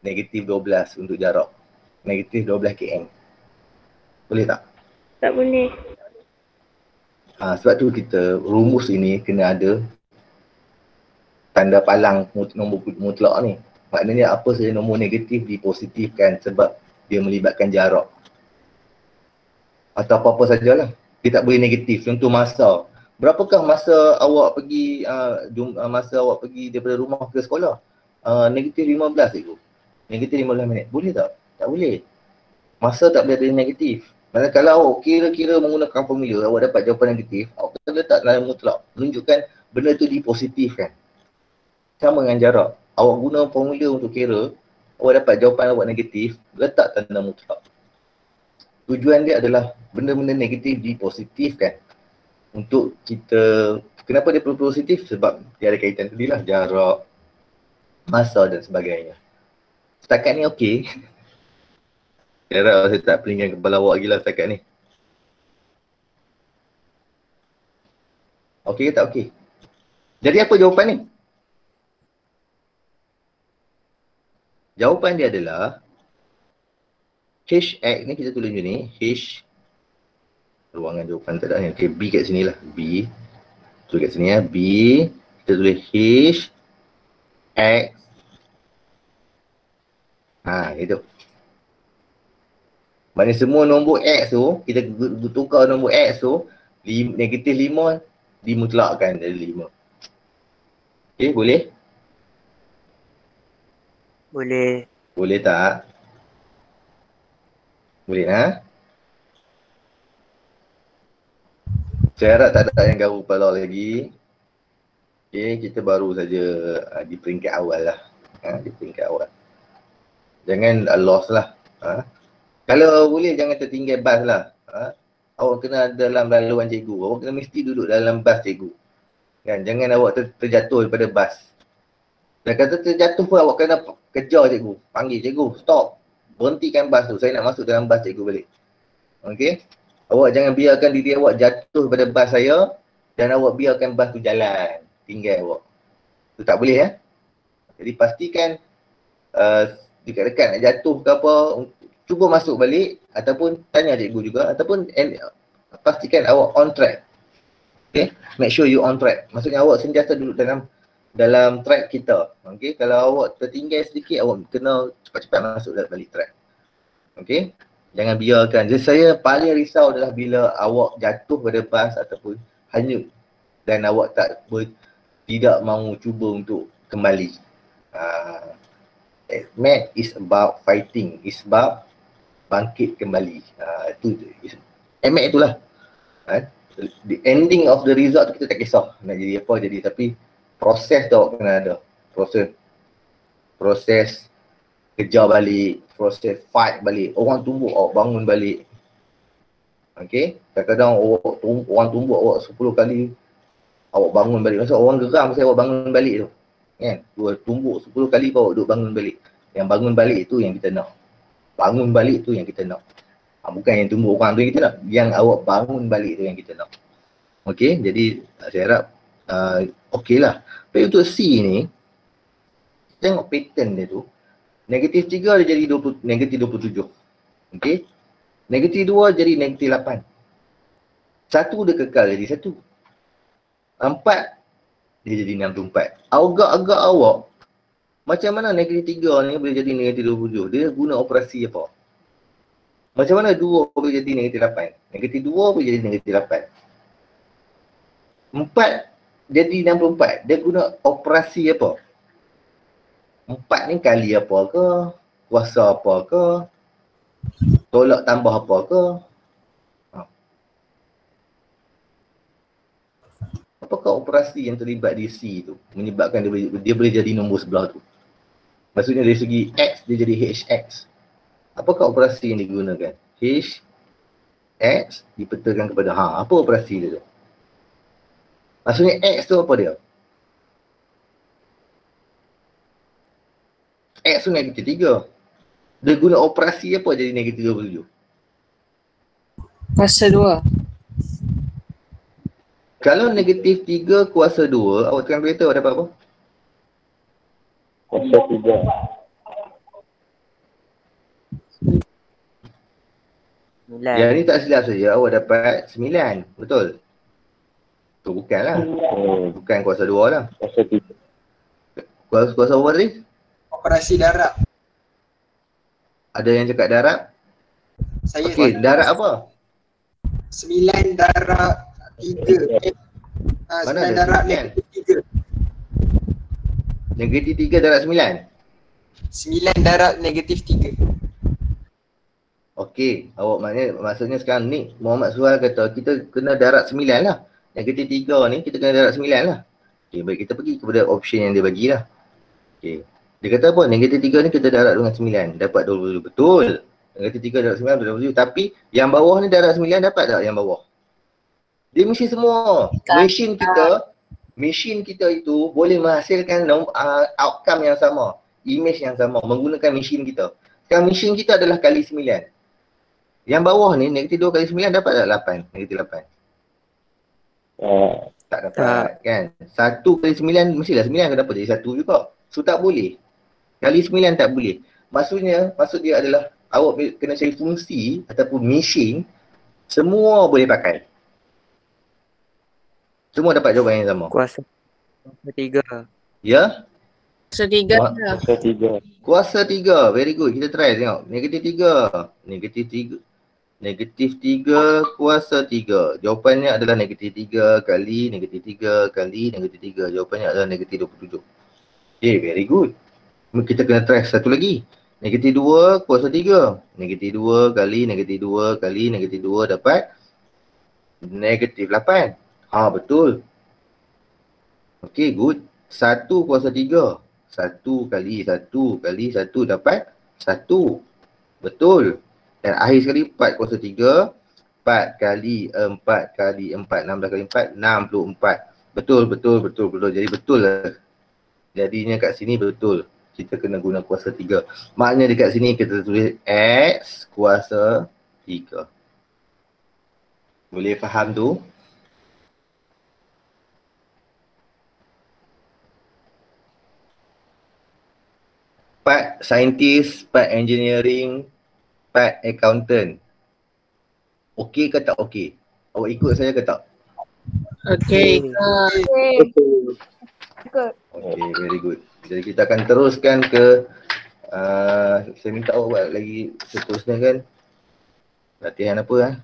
negatif 12 untuk jarak? Negatif 12 km. Boleh tak? Tak boleh. Sebab tu kita rumus ini kena ada tanda palang nombor mutlak ni. Maknanya apa saja nombor negatif dipositifkan sebab dia melibatkan jarak. Atau apa-apa sajalah. Dia tak boleh negatif. Contoh masa. Berapakah masa awak pergi daripada rumah ke sekolah? Negatif 15 itu. Negatif 15 minit. Boleh tak? Tak boleh. Masa tak boleh ada negatif. Maksudnya kalau awak kira-kira menggunakan formula, awak dapat jawapan negatif, awak kena letak dalam mutlak. Menunjukkan benda tu dipositifkan. Sama dengan jarak. Awak guna formula untuk kira, awak dapat jawapan awak negatif, letak tanda mutlak. Tujuan dia adalah benda-benda negatif dipositifkan. untuk kita, kenapa dia perlu positif? Sebab dia ada kaitan tadi lah, jarak, masa dan sebagainya. Setakat ni okey. Saya harap saya tak pelingkan kepala awak lagi lah setakat ni. Okey ke tak okey? Jadi apa jawapan ni? Jawapan dia adalah HX ni kita tulis macam ni. H, ruangan jawapan tak ada ni. Okay, B kat sini lah. B. Tulis kat sini ya. B. Kita tulis H, X. Itu. Maknanya semua nombor X tu, kita tukar nombor X tu, negatif 5 dimutlakkan dari 5. Okay, boleh? Boleh. Boleh tak? Boleh Saya harap tak ada yang garu kepala lagi. Okay, kita baru saja di peringkat awal lah. Di peringkat awal. Jangan lost lah. Kalau boleh jangan tertinggal bas lah. Awak kena dalam laluan cikgu. Awak kena mesti duduk dalam bas cikgu. Kan? Jangan awak terjatuh daripada bas. Dan kata terjatuh pun awak kena kejar cikgu. Panggil cikgu, stop. Berhentikan bas tu. Saya nak masuk dalam bas cikgu balik. Okay? Awak jangan biarkan diri awak jatuh daripada bas saya dan awak biarkan bas tu jalan. Tinggal awak. Itu tak boleh ya. Jadi pastikan dekat-dekat nak jatuh ke apa, cuba masuk balik ataupun tanya cikgu juga ataupun pastikan awak on track. Okay? Make sure you on track. Maksudnya awak sentiasa duduk dalam track kita. Okay? Kalau awak tertinggal sedikit, awak kena cepat-cepat masuk balik track. Okay? Jangan biarkan. Jadi saya paling risau adalah bila awak jatuh pada bas ataupun hanyut dan awak tidak mahu cuba untuk kembali. Math is about fighting. It's about bangkit kembali. Itu math itulah. The ending of the result kita tak kisah nak jadi apa jadi, tapi proses tu awak kena ada. Proses kejar balik, proses fight balik. Orang tumbuk awak bangun balik. Okay, kadang-kadang orang tumbuk awak 10 kali awak bangun balik. Maksud orang geram saya awak bangun balik tu. Kan? Tumbuk 10 kali awak duduk bangun balik. Yang bangun balik tu yang kita nak. Bangun balik tu yang kita nak. Bukan yang tumbuk orang tu yang kita nak. Yang awak bangun balik tu yang kita nak. Okay, jadi saya harap okey lah. Tapi untuk C ni, tengok pattern dia tu. Negatif 3 dia jadi negatif 27. Okay. Negatif 2 jadi negatif 8. 1 dia kekal jadi 1. 4 dia jadi 64. Agak-agak awak, macam mana negatif 3 ni boleh jadi negatif 27? Dia guna operasi apa? Macam mana 2 boleh jadi negatif 8? Negatif 2 boleh jadi negatif 8. 4 jadi 64. Dia guna operasi apa? 4 ni kali apa ke? Kuasa apa ke? Tolak tambah apa ke? Apakah operasi yang terlibat di C tu menyebabkan dia boleh jadi nombor sebelah tu? Maksudnya dari segi X dia jadi HX. Apakah operasi yang digunakan? H, X dipetakan kepada apa operasi dia tu? Maksudnya X tu apa dia? X tu negatif 3. Dia guna operasi apa jadi negatif 27? Kuasa 2. Kalau negatif 3 kuasa 2, awak tekan kereta awak dapat apa? Kuasa 3. 9. Yang ni tak silap saja, awak dapat 9. Betul? Tu bukanlah. Bukan kuasa 2 lah. Kuasa 3. Kuasa apa tadi? Operasi darab. Ada yang cakap darab? Saya Okey, darab apa? 9 darab 3. Mana 9 ada darab 9? negatif 3. Negatif 3 darab 9? 9 darab negatif 3. Okey, awak maksudnya sekarang ni Muhammad Suhal kata kita kena darab 9 lah. Negatif 3 ni kita kena darab 9 lah. Okey, baik kita pergi kepada option yang dia bagi lah. Okey. Dia kata apa? Negatif 3 ni kita darab dengan 9. Dapat 27. Betul. Negatif 3 darab 9 dapat 27. Tapi yang bawah ni darab 9 dapat tak yang bawah? Dia mesti semua. Mesin kita itu boleh menghasilkan outcome yang sama, image yang sama menggunakan mesin kita. Sekarang mesin kita adalah kali 9. Yang bawah ni negatif 2 kali 9 dapat tak 8? Negatif 8. Tak dapat kan. 1 kali 9 mestilah 9 akan dapat jadi 1 juga. So tak boleh. Kali 9 tak boleh. Maksud dia adalah awak kena cari fungsi ataupun mesin semua boleh pakai. Semua dapat jawapan yang sama. Kuasa 3. Ya? Setiga. Kuasa 3. Very good. Kita try tengok. Negatif 3. Negatif 3 kuasa 3. Jawapannya adalah negatif 3 kali negatif 3 kali negatif 3. Jawapannya adalah negatif 27. Okay, very good. Kita kena try satu lagi. Negatif 2 kuasa 3. Negatif 2 kali negatif 2 kali negatif 2 dapat negatif 8. Betul. Okay, good. 1 kuasa 3. 1 kali 1 kali 1 dapat 1. Betul. Dan akhir sekali 4 kuasa 3. 4 kali 4 kali 4. 16 kali 4. 64. Betul. Jadi betul lah. Jadinya kat sini betul. Kita kena guna kuasa 3. Maknanya dekat sini kita tulis X kuasa 3. Boleh faham tu? Part saintis, part engineering, part accountant. Okey ke tak okey? Awak ikut saya ke tak? Okay. Okey, very good. Jadi kita akan teruskan ke saya minta awak buat lagi seterusnya kan. Latihan apa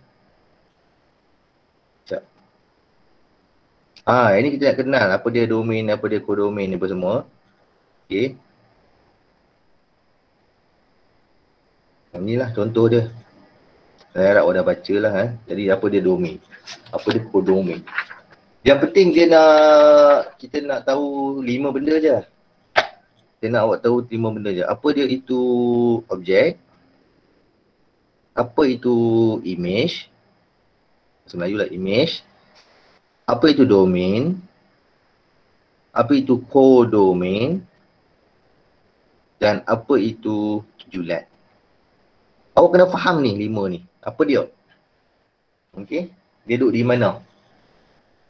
Sekejap. Ini kita nak kenal apa dia domain, apa dia kodomain, apa semua. Okey. Inilah contoh dia. Saya harap awak dah baca lah. Jadi apa dia domain? Apa dia kodomain? Yang penting kita nak tahu 5 benda je. Saya nak awak tahu 5 benda je. Apa dia itu objek? Apa itu image? Bahasa Melayu lah image. Apa itu domain? Apa itu codomain? Dan apa itu julat? Awak kena faham ni 5 ni. Apa dia? Okey. Dia duduk di mana?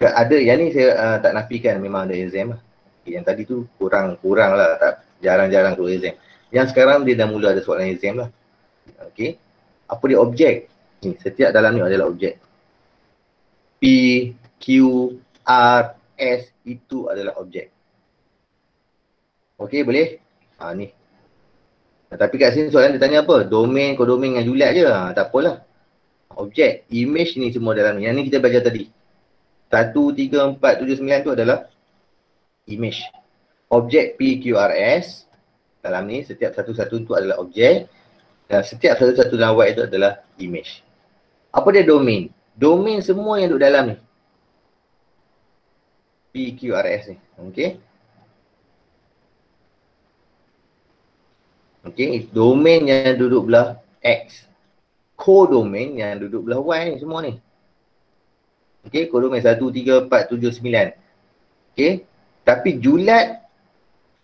Ada yang ni saya tak nafikan memang ada exam lah. Yang tadi tu kurang lah, tak jarang-jarang tu exam. Yang sekarang dia dah mula ada soalan exam lah. Okey. Apa dia objek? Ni setiap dalam ni adalah objek. P, Q, R, S itu adalah objek. Okey, boleh? Ni. Tapi kat sini soalan dia tanya apa? Domain, kodomain dengan julat je. Tak apalah. Objek, image ni semua dalam ni. Yang ni kita belajar tadi. 1, 3, 4, 7, 9 tu adalah image. Objek P, Q, R, S. Dalam ni setiap satu-satu tu adalah objek. Dan setiap satu-satu dalam Y itu adalah image. Apa dia domain? Domain semua yang duduk dalam ni. P, Q, R, S ni. Okey. Okey, domain yang duduk belah X. Kodomain yang duduk belah Y ni semua ni. Okey, kodomain 1, 3, 4, 7, 9. Okey, tapi julat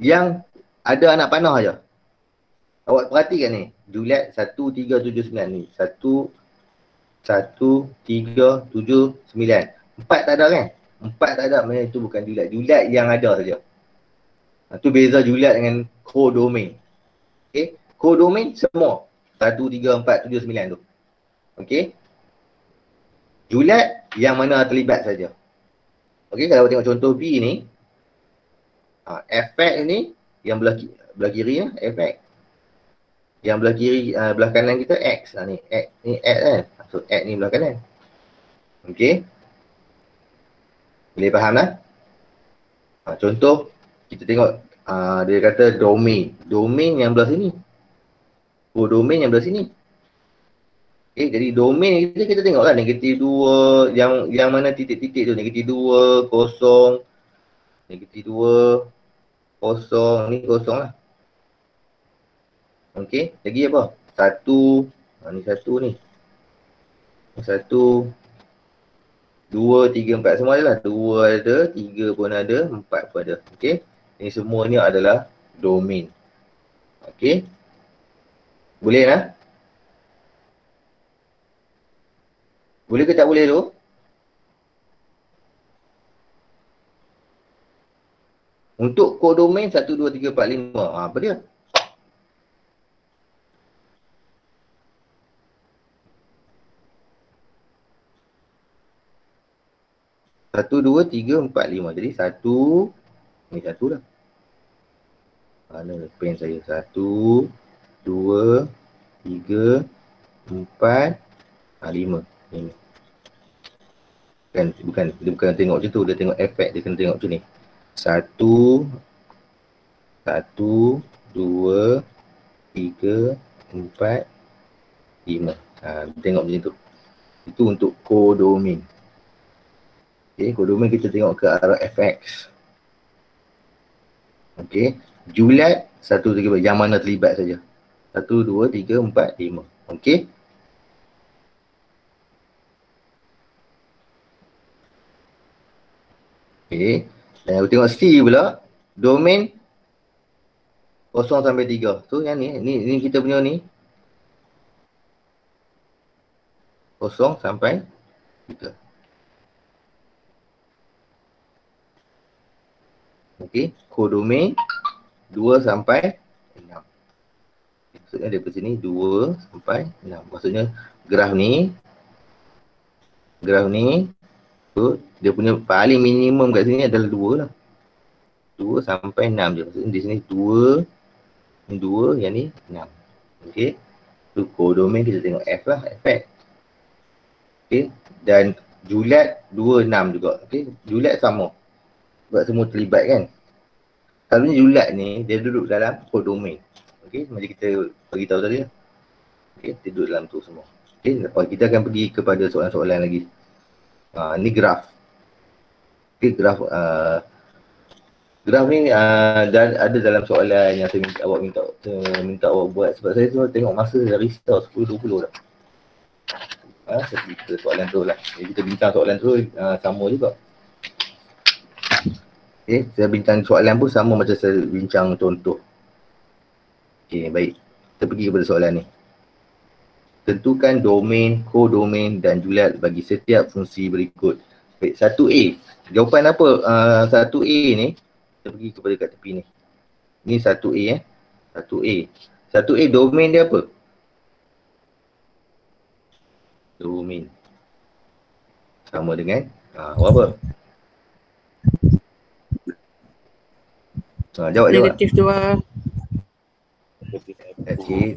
yang ada anak panah je. Awak perhatikan ni. Julat 1, 3, 7, 9 ni. 1, 3, 7, 9. 4 tak ada kan? 4 tak ada, maksudnya itu bukan julat. Julat yang ada saja. Itu beza julat dengan kodomain. Okey, kodomain semua 1, 3, 4, 7, 9 tu. Okey. Julat yang mana terlibat saja. Okey, kalau tengok contoh B ni, efek ni yang belah kiri ya, efek. Yang belah kiri, belah kanan kita X. Ni X ni X kan. So X ni belah kanan. Okey. Boleh faham lah? Contoh kita tengok dia kata domain. Domain yang belah sini. Domain yang belah sini. Okay, jadi domain kita tengoklah negatif 2, yang mana titik-titik tu, negatif 2, kosong, negatif 2, kosong, ni kosong lah. Okay, lagi apa? 1, ni 1 ni. 1, 2, 3, 4 semua adalah 2 ada, 3 pun ada, 4 pun ada. Okey. Ini semua ni adalah domain. Okey. Boleh lah? Boleh ke tak boleh tu? Untuk kodomain 1, 2, 3, 4, 5. Apa dia? Satu, dua, tiga, empat, lima. Jadi satu, ni satu lah. Mana pen saya? Satu, dua, tiga, empat, lima. Ini. Bukan, dia bukan tengok macam tu, dia tengok efek, dia kena tengok macam ni. Satu, dua, tiga, empat, lima. Tengok macam tu. Itu untuk kodomain. Okay, kodomain kita tengok ke arah fx. Okay, julat 1, 2, 3, yang mana terlibat saja. 1, 2, 3, 4, 5. Okay. Okay, dan aku tengok C pula, domain 0 sampai 3. So yang ni kita punya ni 0 sampai 3. Okey, kodomain 2 sampai 6. Maksudnya daripada sini 2 sampai 6. Maksudnya graf ni tu dia punya paling minimum kat sini adalah 2 lah. 2 sampai 6 je. Maksudnya di sini 2, ni 2, yang ni 6. Okey. Tu kodomain kita tengok F lah, efek. Okey, dan julat 2, 6 juga. Okey, julat sama. Sebab semua terlibat kan. Selalunya julat ni dia duduk dalam kodomain. Okey, macam kita beritahu tadi lah. Okey, dia duduk dalam tu semua. Okey, lepas kita akan pergi kepada soalan-soalan lagi. Ni graf. Okey, graf ni dan ada dalam soalan yang saya minta awak buat, sebab saya semua tengok masa dah risau 10-20 dah. Saya cerita soalan tu lah. Jadi kita bincang soalan tu sama juga. Okay, saya bincang soalan pun sama macam saya bincang contoh. Okay, baik. Kita pergi kepada soalan ni. Tentukan domain, kodomain dan julat bagi setiap fungsi berikut. Baik, 1A. Jawapan apa 1A ni? Kita pergi kepada kat tepi ni. Ni 1A 1A. 1A domain dia apa? Domain. Sama dengan apa? Jawab. Negatif 2. Okey.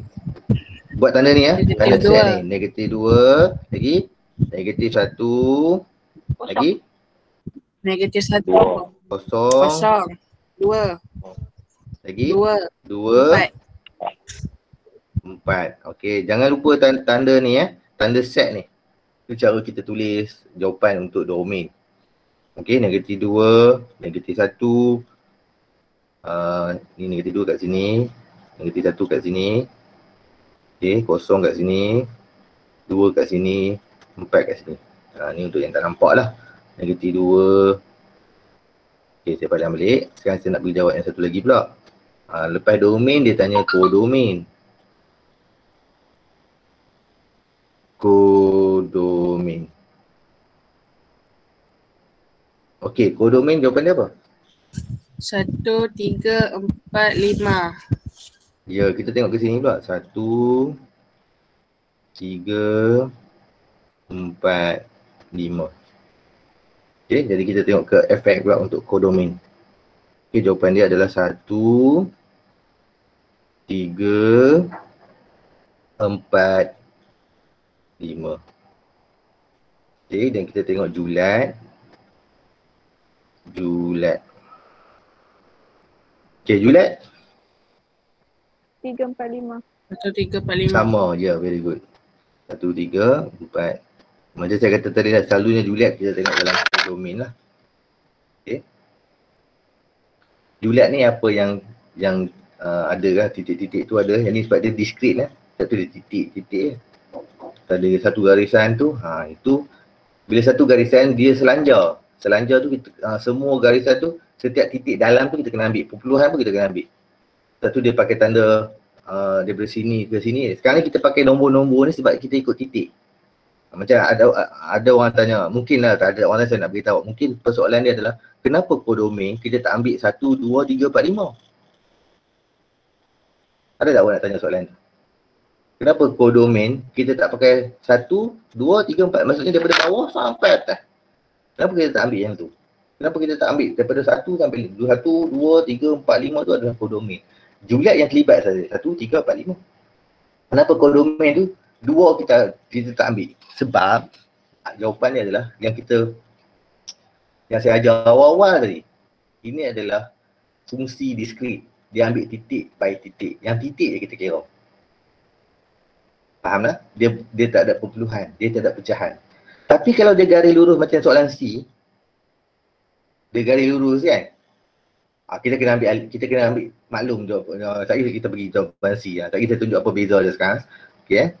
Buat tanda ni tanda set ni. Negatif 2. Lagi. Negatif 1. Lagi. Negatif 1. Kosong. 2. Lagi. 2. 4. Okey. Jangan lupa tanda ni tanda set ni. Itu cara kita tulis jawapan untuk domain. Okey. Negatif 2. Negatif 1. Ni negatif 2 kat sini, negatif 1 kat sini, okey, kosong kat sini, 2 kat sini, 4 kat sini. Ni untuk yang tak nampak lah. Negatif 2. Okey, saya padam balik. Sekarang saya nak beri jawab yang satu lagi pula. Lepas domain dia tanya kodomain. Kodomain. Okey, kodomain jawapan dia apa? 1, 3, 4, 5. Ya, kita tengok ke sini pula. 1, 3, 4, 5. Okay, jadi kita tengok ke efek pula untuk kodomain. Okay, jawapan dia adalah 1, 3, 4, 5. Okay, dan kita tengok julat. Okay, julat 3, 4, 5. 1, 3, 4, 5. sama je, very good. 1, 3, 4. Macam saya kata tadi lah, selalunya julat kita tengok dalam domain lah. Okay. Julat ni apa yang ada lah, titik-titik tu ada. Yang ni sebab dia discrete lah. Satu dia titik-titik. Ada satu garisan tu, itu Bila satu garisan dia selanjar. Selanjar tu kita, semua garisan tu setiap titik dalam tu kita kena ambil. Perpuluhan pun kita kena ambil. Satu dia pakai tanda daripada sini ke sini. Sekarang ni kita pakai nombor-nombor ni sebab kita ikut titik. Macam ada orang tanya, mungkin lah tak ada orang saya nak beritahu. Mungkin persoalan dia adalah kenapa kodomain kita tak ambil 1, 2, 3, 4, 5? Ada tak orang nak tanya soalan tu? Kenapa kodomain kita tak pakai 1, 2, 3, 4? Maksudnya daripada bawah sampai atas. Kenapa kita tak ambil yang tu? Kenapa kita tak ambil daripada 1 sampai 5? 1, 2, 3, 4, 5 tu adalah kodomain. Jumlah yang terlibat saja. 1, 3, 4, 5. Kenapa kodomain tu dua kita tak ambil? Sebab jawapan dia adalah yang saya ajar awal-awal tadi. Ini adalah fungsi diskrit. Dia ambil titik by titik. Yang titik je kita kira. Faham tak? Dia tak ada perpuluhan. Dia tak ada pecahan. Tapi kalau dia garis lurus macam soalan C, dia garis lurus kan? Kita kena ambil maklum jawapan. Tak kisah kita pergi jawapan C. Tak kisah tunjuk apa beza dia sekarang. Okay.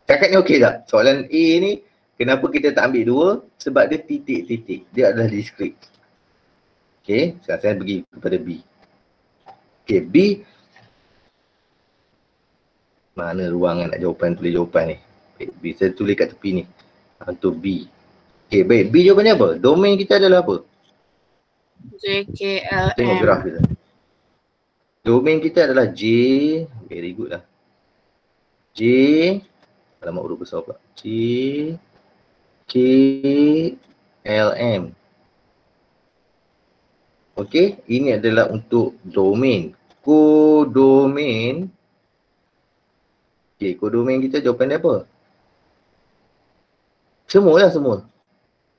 Cakap ni okey tak? Soalan A ni, kenapa kita tak ambil 2? Sebab dia titik-titik. Dia adalah diskrit. Okay, sekarang saya pergi kepada B. Okay, B. Mana ruangan nak jawapan, tulis jawapan ni. B, saya tulis kat tepi ni. Untuk B. Okay, baik. B jawapannya apa? Domain kita adalah apa? JKLM. Tengok graf kita. Domain kita adalah J. Very good lah. J. Alamak huruf besar pula. J. K. L. M. Okey, ini adalah untuk domain. Kodomain. Okey, kodomain kita jawapan dia apa? Semualah semua.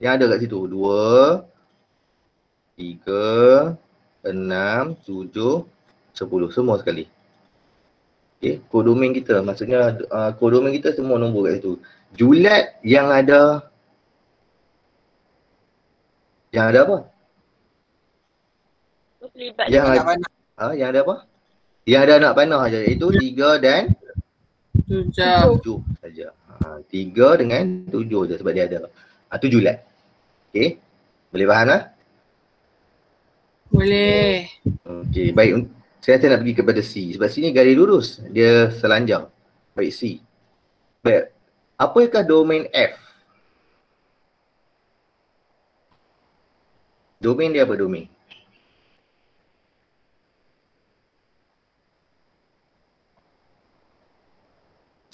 Yang ada kat situ. 2, 3, 6, 7, 10. Semua sekali. Okay, kodomain kita, maksudnya kodomain kita semua nombor kat situ. Julat yang ada apa? Yang ada apa? Yang ada anak panah saja, iaitu 3 dan 7 saja. 3 dengan 7 je sebab dia ada. 7 julat. Okey. Boleh faham tak? Boleh. Okey, baik. Saya nak pergi kepada C. Sebab sini garis lurus. Dia selanjang. Baik, C. Baik. Apakah domain F? Domain dia apa domain?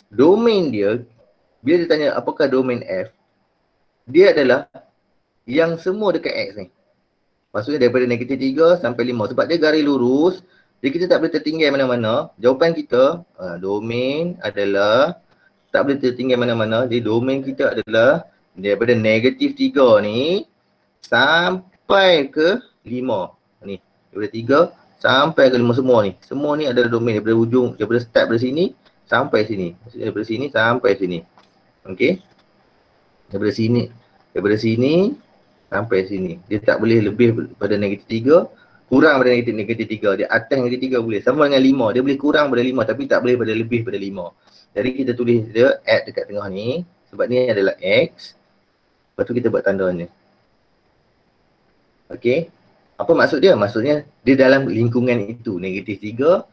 Domain dia, bila dia tanya apakah domain F, dia adalah yang semua dekat X ni. Maksudnya daripada negatif 3 sampai 5. Sebab dia garis lurus, jadi kita tak boleh tertinggal mana-mana. Jawapan kita, domain adalah tak boleh tertinggal mana-mana. Jadi domain kita adalah daripada negatif 3 ni sampai ke 5. Ni, daripada 3 sampai ke 5 semua ni. Semua ni adalah domain daripada ujung, daripada start dari sini sampai sini. Maksudnya daripada sini sampai sini. Okey. Daripada sini sampai sini. Dia tak boleh lebih daripada negatif 3. Kurang pada negatif 3. Dia atas negatif 3 boleh. Sama dengan 5. Dia boleh kurang pada 5 tapi tak boleh pada lebih pada 5. Jadi kita tulis dia add dekat tengah ni. Sebab ni adalah X. Lepas tu kita buat tanda ni. Okey. Apa maksud dia? Maksudnya dia dalam lingkungan itu. Negatif 3.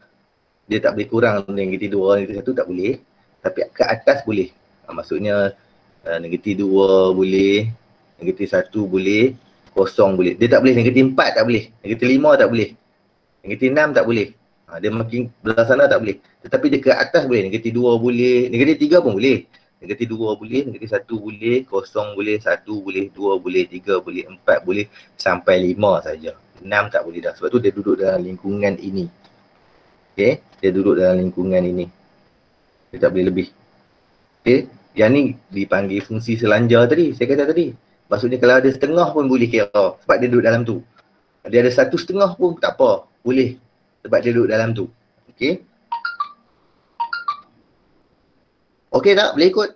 Dia tak boleh kurang negatif 2, negatif 1 tak boleh. Tapi ke atas boleh. Maksudnya negatif 2 boleh. Negatif 1 boleh. Kosong boleh. Dia tak boleh negatif 4 tak boleh. Negatif 5 tak boleh. Negatif 6 tak boleh. Dia makin belah sana tak boleh. Tetapi dia ke atas boleh. Negatif 2 boleh. Negatif 3 pun boleh. Negatif 2 boleh. Negatif 1 boleh. Kosong boleh. 1 boleh. 2 boleh. 3 boleh. 4 boleh. Sampai 5 saja. 6 tak boleh dah. Sebab tu dia duduk dalam lingkungan ini. Okay. Dia duduk dalam lingkungan ini. Dia tak boleh lebih. Okay. Yang ni dipanggil fungsi selanjar tadi. Saya kata tadi. Maksudnya kalau ada setengah pun boleh kira sebab dia duduk dalam tu. Dia ada 1/2 pun tak apa. Boleh. Sebab dia duduk dalam tu. Okey. Okey tak? Boleh ikut?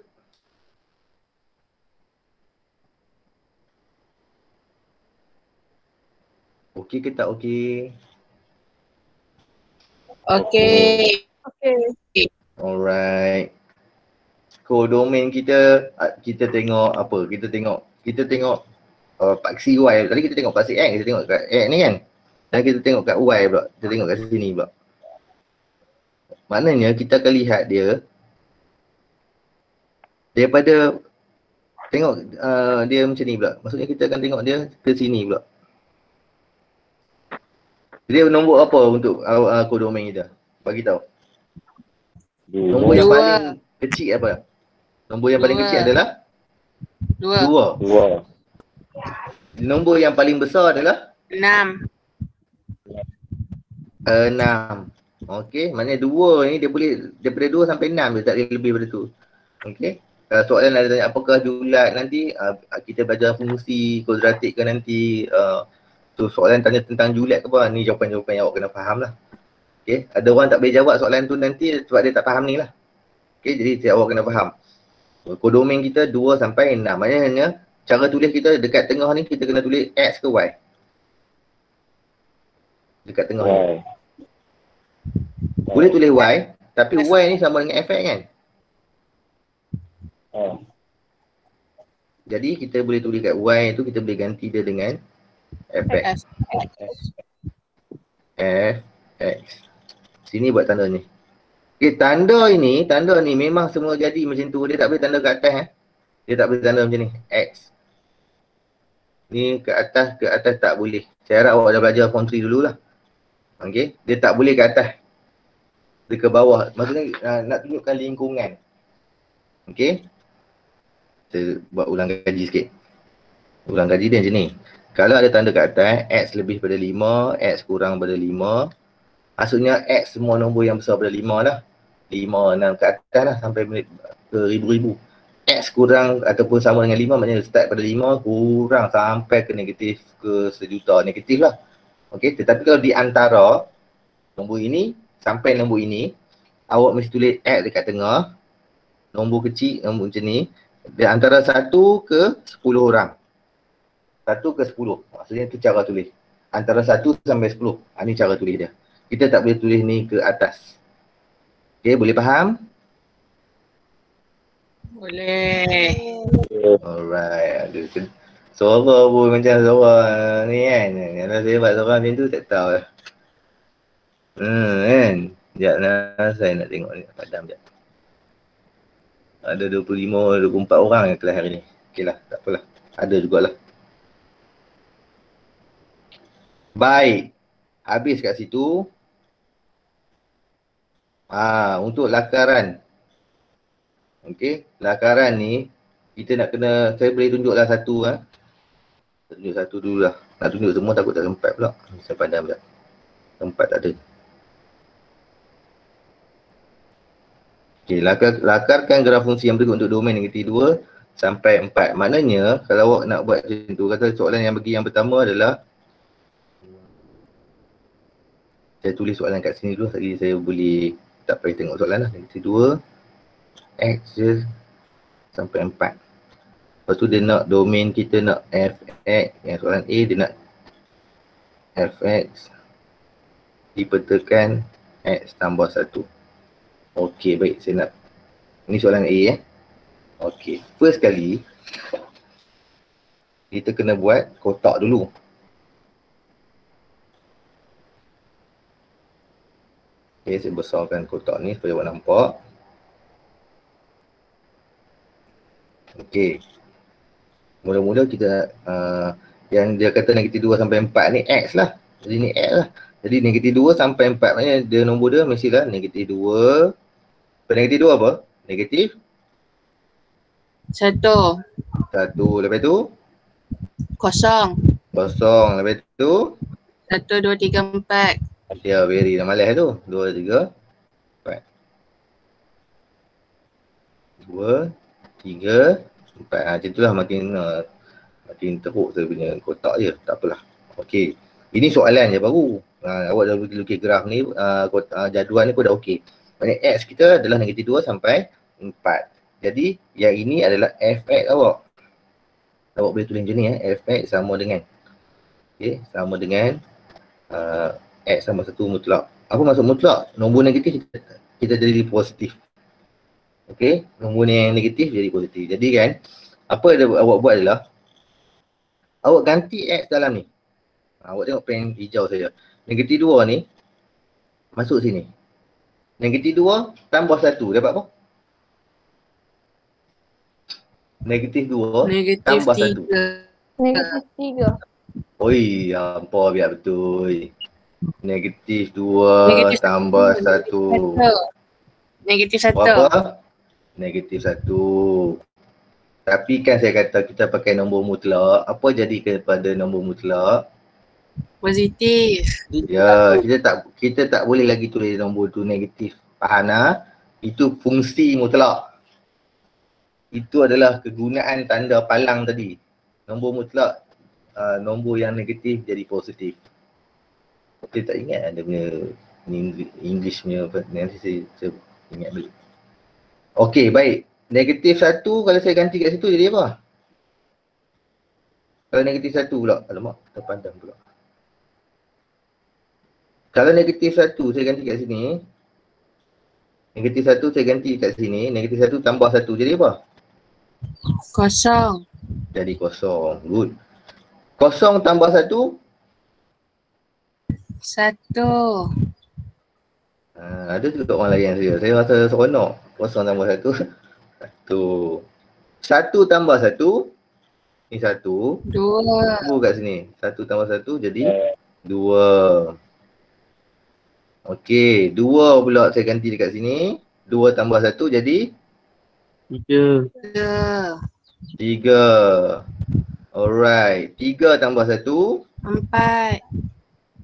Okey ke tak okey? Okey. Okay. Alright. Kodomain kita tengok apa? Kita tengok kita tengok paksi Y. Tadi kita tengok paksi X, kita tengok kat X ni kan. Dan kita tengok kat Y pula. Kita tengok kat sini pula. Maknanya kita akan lihat dia daripada tengok dia macam ni pula. Maksudnya kita akan tengok dia ke sini pula. Dia nombor apa untuk kodomen kita? Bagi tahu. Nombor yang paling kecil apa? Nombor yang paling kecil adalah 2. 2. Nombor yang paling besar adalah 6. 6. Okey, maknanya 2 ni dia boleh daripada 2 sampai 6 dia tak boleh lebih daripada tu. Okey. Soalan ada tanya apakah julat nanti kita belajar fungsi kuadratik ke nanti tu soalan tanya tentang julat ke apa, ni jawapan-jawapan yang awak kena faham lah. Okey, ada orang tak boleh jawab soalan tu nanti sebab dia tak faham ni lah. Okey, jadi awak kena faham. Kodomen kita 2 sampai 6. Maknanya cara tulis kita dekat tengah ni kita kena tulis X ke Y? Dekat tengah ni. Boleh tulis Y, tapi Y ni sama dengan fx kan? Jadi kita boleh tulis kat Y tu, kita boleh ganti dia dengan fx. Fx. Sini buat tanda ni. Okay, tanda ni memang semua jadi macam tu. Dia tak boleh tanda ke atas Dia tak boleh tanda macam ni. X. Ni ke atas tak boleh. Saya harap awak dah belajar form 3 dululah. Okay, dia tak boleh ke atas. Dia ke bawah. Maksudnya nak tunjukkan lingkungan. Okay. Kita buat ulang kaji sikit. Ulang kaji dia macam ni. Kalau ada tanda kat atas, X lebih pada 5, X kurang pada 5. Maksudnya X semua nombor yang besar pada 5 lah. 5, 6 ke atas lah sampai ke ribu-ribu. X kurang ataupun sama dengan 5 maknanya start pada 5 kurang sampai ke negatif ke sejuta negatif lah. Okay, tetapi kalau di antara nombor ini sampai nombor ini, awak mesti tulis X dekat tengah. Nombor kecil, nombor macam ni. Di antara 1 ke 10 orang. 1 ke 10. Maksudnya itu cara tulis. Antara 1 sampai 10. Ini cara tulis dia. Kita tak boleh tulis ni ke atas. Okay, boleh faham? Boleh. Alright. Aduh, suara pun macam suara ni kan. Kalau saya buat suara macam tu tak tahu lah. Kan. Sekejap lah saya nak tengok ni. Padam sekejap. Ada 25, 24 orang yang kelas hari ni. Okey lah, tak apalah. Ada jugalah. Baik. Habis kat situ. Untuk lakaran. Okey, lakaran ni kita nak kena, saya boleh tunjuklah satu tunjuk satu dulu lah. Nak tunjuk semua takut tak sempat pula. Saya padam pula. Tempat tak ada. Okey, lakarkan graf fungsi yang berikut untuk domain negatif 2 sampai 4. Maknanya kalau awak nak buat macam tu, kata soalan yang bagi yang pertama adalah, saya tulis soalan kat sini dulu, lagi saya boleh tak payah tengok soalan lah. Negatif 2 X je sampai 4. Lepas tu dia nak domain kita nak fx, yang soalan A dia nak fx dipetakan x tambah 1. Okey, baik, saya nak, ni soalan A Okey, first kali kita kena buat kotak dulu. Okey, saya besarkan kotak ni supaya awak nampak. Okey. Mula-mula kita yang dia kata negatif 2 sampai 4 ni X lah. Jadi ni X lah. Jadi negatif 2 sampai 4 maknanya dia nombor dia mestilah negatif 2. Negatif 2 apa? Negatif 1. 1. Lepas tu? 0. 0. Lepas tu? 1, 2, 3, 4. Ya, very dah malas tu. 2, 3, 4. 2, 3, 4. Macam itulah makin teruk saya punya kotak je. Tak apalah. Okey. Ini soalan je baru. Awak dah lukis graf ni, jadual ni pun dah okey. Maknanya X kita adalah negatif 2 sampai 4. Jadi yang ini adalah fx awak. Awak boleh tulis macam ni fx sama dengan. Okey, sama dengan X sama 1 mutlak. Apa maksud mutlak? Nombor negatif kita jadi positif. Okey, nombor yang negatif jadi positif. Jadi kan, apa yang awak buat adalah Awak ganti X dalam ni. Awak tengok pen hijau saja. Negatif 2 ni masuk sini. Negatif 2 tambah 1 dapat apa? Negatif 2 Negatif tambah 1. 3. Negatif 3. Oi, apa biar betul. Negatif 2 Negatif tambah 1. 1. Negatif 1. Berapa? Negatif 1. Tapi kan saya kata kita pakai nombor mutlak. Apa jadi kepada nombor mutlak? Positif. Ya, kita tak boleh lagi tulis nombor tu negatif. Faham tak? Itu fungsi mutlak. Itu adalah kegunaan tanda palang tadi. Nombor mutlak, nombor yang negatif jadi positif. Saya tak ingat ada punya English punya apa. Nanti saya ingat dulu. Okey, baik. Negatif 1 kalau saya ganti kat situ jadi apa? Kalau negatif 1 pula. Alamak, terpandang pula. Kalau negatif 1 saya ganti kat sini. Negatif 1 saya ganti kat sini. Negatif 1 tambah 1 jadi apa? Kosong. Jadi kosong. Good. Kosong tambah 1. 1. Ada juga orang layan saya. Saya rasa seronok. Kosong tambah 1. 1 tambah 1. Ni 1. 2. Kat sini. 1 tambah 1 jadi 2. Okey. 2 pula saya ganti dekat sini. 2 tambah 1 jadi 3. 3. Alright. 3 tambah 1. 4.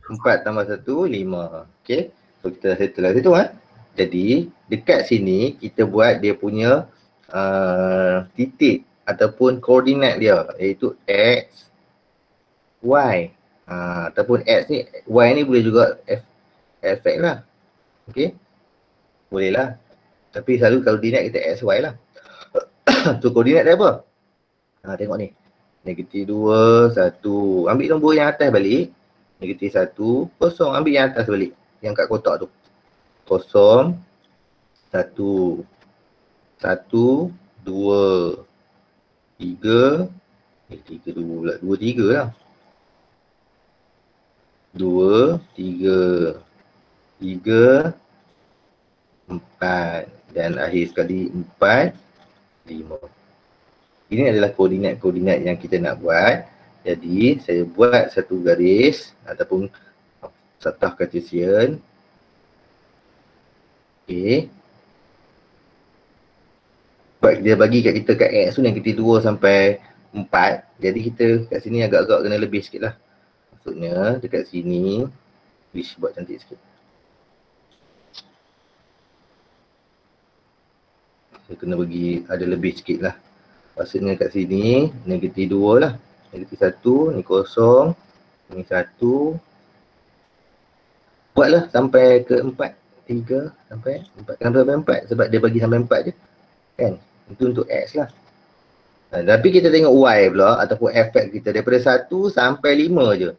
4 tambah 1, 5. Okay. So kita settle lah situ Jadi dekat sini kita buat dia punya titik ataupun koordinat dia, iaitu X, Y. Ataupun X ni, Y ni boleh juga Fx lah. Okay. Boleh lah. Tapi selalu koordinat kita X, Y lah. So koordinat dia apa? Tengok ni. Negatif 2, 1. Ambil nombor yang atas balik. Negatif 1, kosong. Ambil yang atas balik. Yang kat kotak tu. Kosong, 1, 1, 2, 3. 3 2 pula. 2, 3 lah. 2, 3. 3, 4. Dan akhir sekali 4, 5. Ini adalah koordinat-koordinat yang kita nak buat. Jadi saya buat satu garis ataupun satah Cartesian. Okey. Sebab dia bagi kat kita kat X tu negatif 2 sampai 4. Jadi kita kat sini agak-agak kena lebih sikit lah. Maksudnya dekat sini, buat cantik sikit. Saya kena bagi ada lebih sikit lah. Maksudnya kat sini negatif 2 lah. Negatif 1, ni kosong, ni 1. Buatlah sampai ke 4. 3 sampai 4. Kenapa sampai 4? Sebab dia bagi sampai 4 je. Kan? Itu untuk X lah. Tapi kita tengok Y pula ataupun Fx kita daripada 1 sampai 5 je.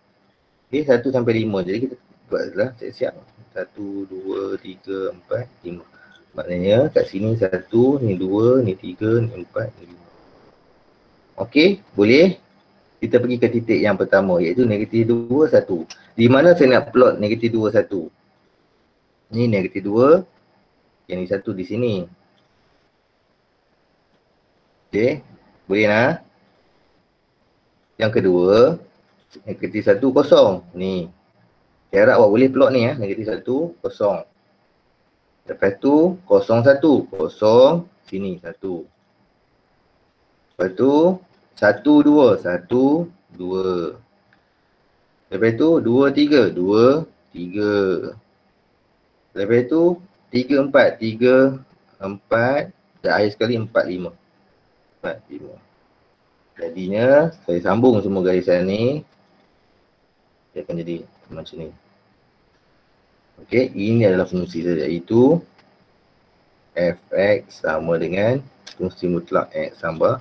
Okay, 1 sampai 5. Jadi kita buatlah siap-siap. 1, 2, 3, 4, 5. Maknanya kat sini 1, ni 2, ni 3, ni 4, ni 5. Okey, boleh? Kita pergi ke titik yang pertama iaitu negatif 2, 1. Di mana saya nak plot negatif 2, 1? Ni negatif 2. Yang ni 1 di sini. Okey, boleh nak? Yang kedua, negatif 1, kosong. Ni. Saya harap awak boleh plot ni negatif 1, kosong. Lepas tu, kosong 1. Kosong, sini 1. Lepas tu, 1, 2. 1, 2. Lepas tu, 2, 3. 2, 3. Lepas tu, 3, 4. 3, 4. Dan akhir sekali 4, 5. 4, 5. Jadinya, saya sambung semua garisan ni. Dia akan jadi macam ni. Okey, ini adalah fungsi saja, iaitu Fx sama dengan fungsi mutlak X tambah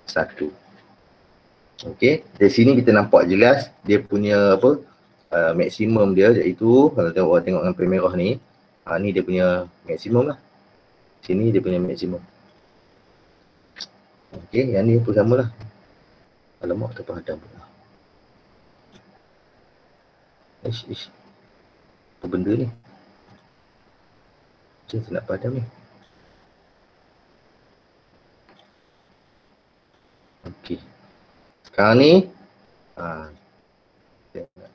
1. Okey, dari sini kita nampak jelas dia punya apa maksimum dia, iaitu kalau orang tengok dengan pen merah ni, ni dia punya maksimum lah. Sini dia punya maksimum. Okey, yang ni pun samalah. Alamak, terpadam pula. Ish. Apa benda ni? Macam saya nak padam ni. Okey. Sekarang ni saya nak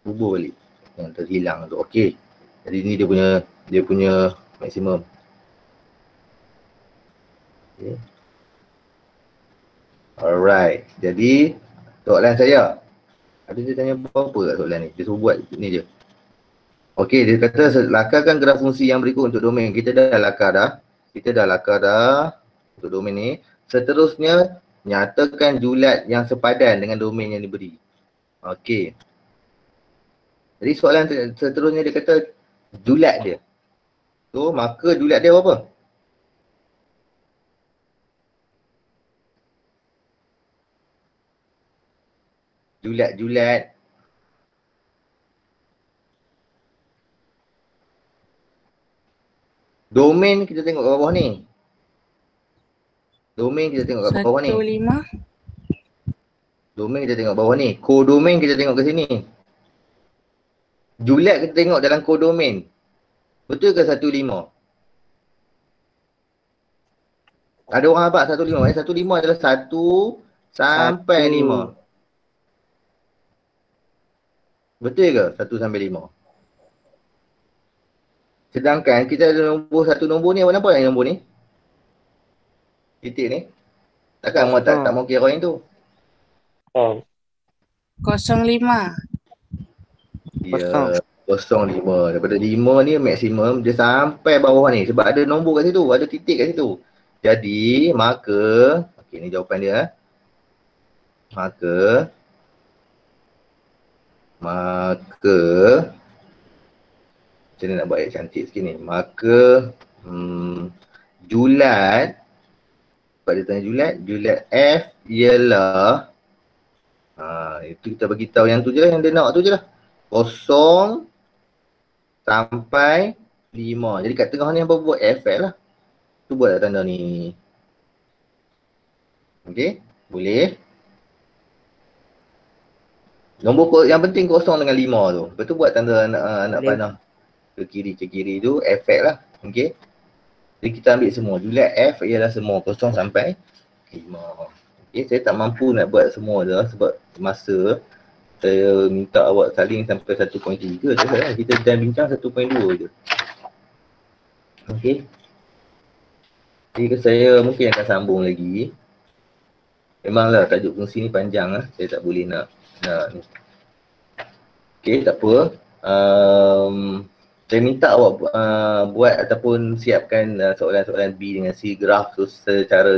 bubuh balik yang terhilang tu. Okey. Jadi ni dia punya maksimum. Okay. Alright. Jadi soalan saya. Ada dia tanya apa kat soalan ni? Dia suruh buat ni je. Okey, dia kata lakarkan graf fungsi yang berikut untuk domain. Kita dah lakar dah untuk domain ni. Seterusnya nyatakan julat yang sepadan dengan domain yang diberi. Okey. Jadi soalan seterusnya dia kata julat dia. So maka julat dia apa? Julat. Domain kita tengok kat bawah ni. Domain kita tengok kat bawah ni. 15. Domain kita tengok bawah ni. Kodomain kita tengok ke sini. Julat kita tengok dalam kodomain. Betul ke 15? Ada orang abad 15. 15 adalah 1 sampai 5. Betul ke 1 sampai 5? Sedangkan kita ada nombor satu nombor ni, awak nampak yang nombor ni? Titik ni. Takkan awak tak mau kira yang tu? 05. Ya, 05. Daripada 5 ni maksimum dia sampai bawah ni. Sebab ada nombor kat situ, ada titik kat situ. Jadi, maka, okey ni jawapan dia. Maka macam mana nak buat ayat cantik sikit ni. Maka julat, sebab dia tanya julat F ialah itu kita bagi tahu yang tu je lah, yang dia nak tu je lah. 0 sampai 5. Jadi kat tengah ni apa buat F lah. Tu buat tanda ni. Okey, boleh. Nombor yang penting 0 dengan 5 tu. Lepas tu buat tanda anak panah ke kiri tu, efek lah. Okey. Jadi kita ambil semua. Julat F ialah semua 0 sampai 5. Okey, saya tak mampu nak buat semua dah sebab masa. Saya minta awak saling sampai 1.3 je lah. Kita dah bincang 1.2 je. Okey. Jadi saya mungkin akan sambung lagi. Memanglah tajuk fungsi ni panjang lah. Saya tak boleh nak ni. Okey, tak apa. Saya minta awak buat ataupun siapkan soalan-soalan B dengan C graf tu secara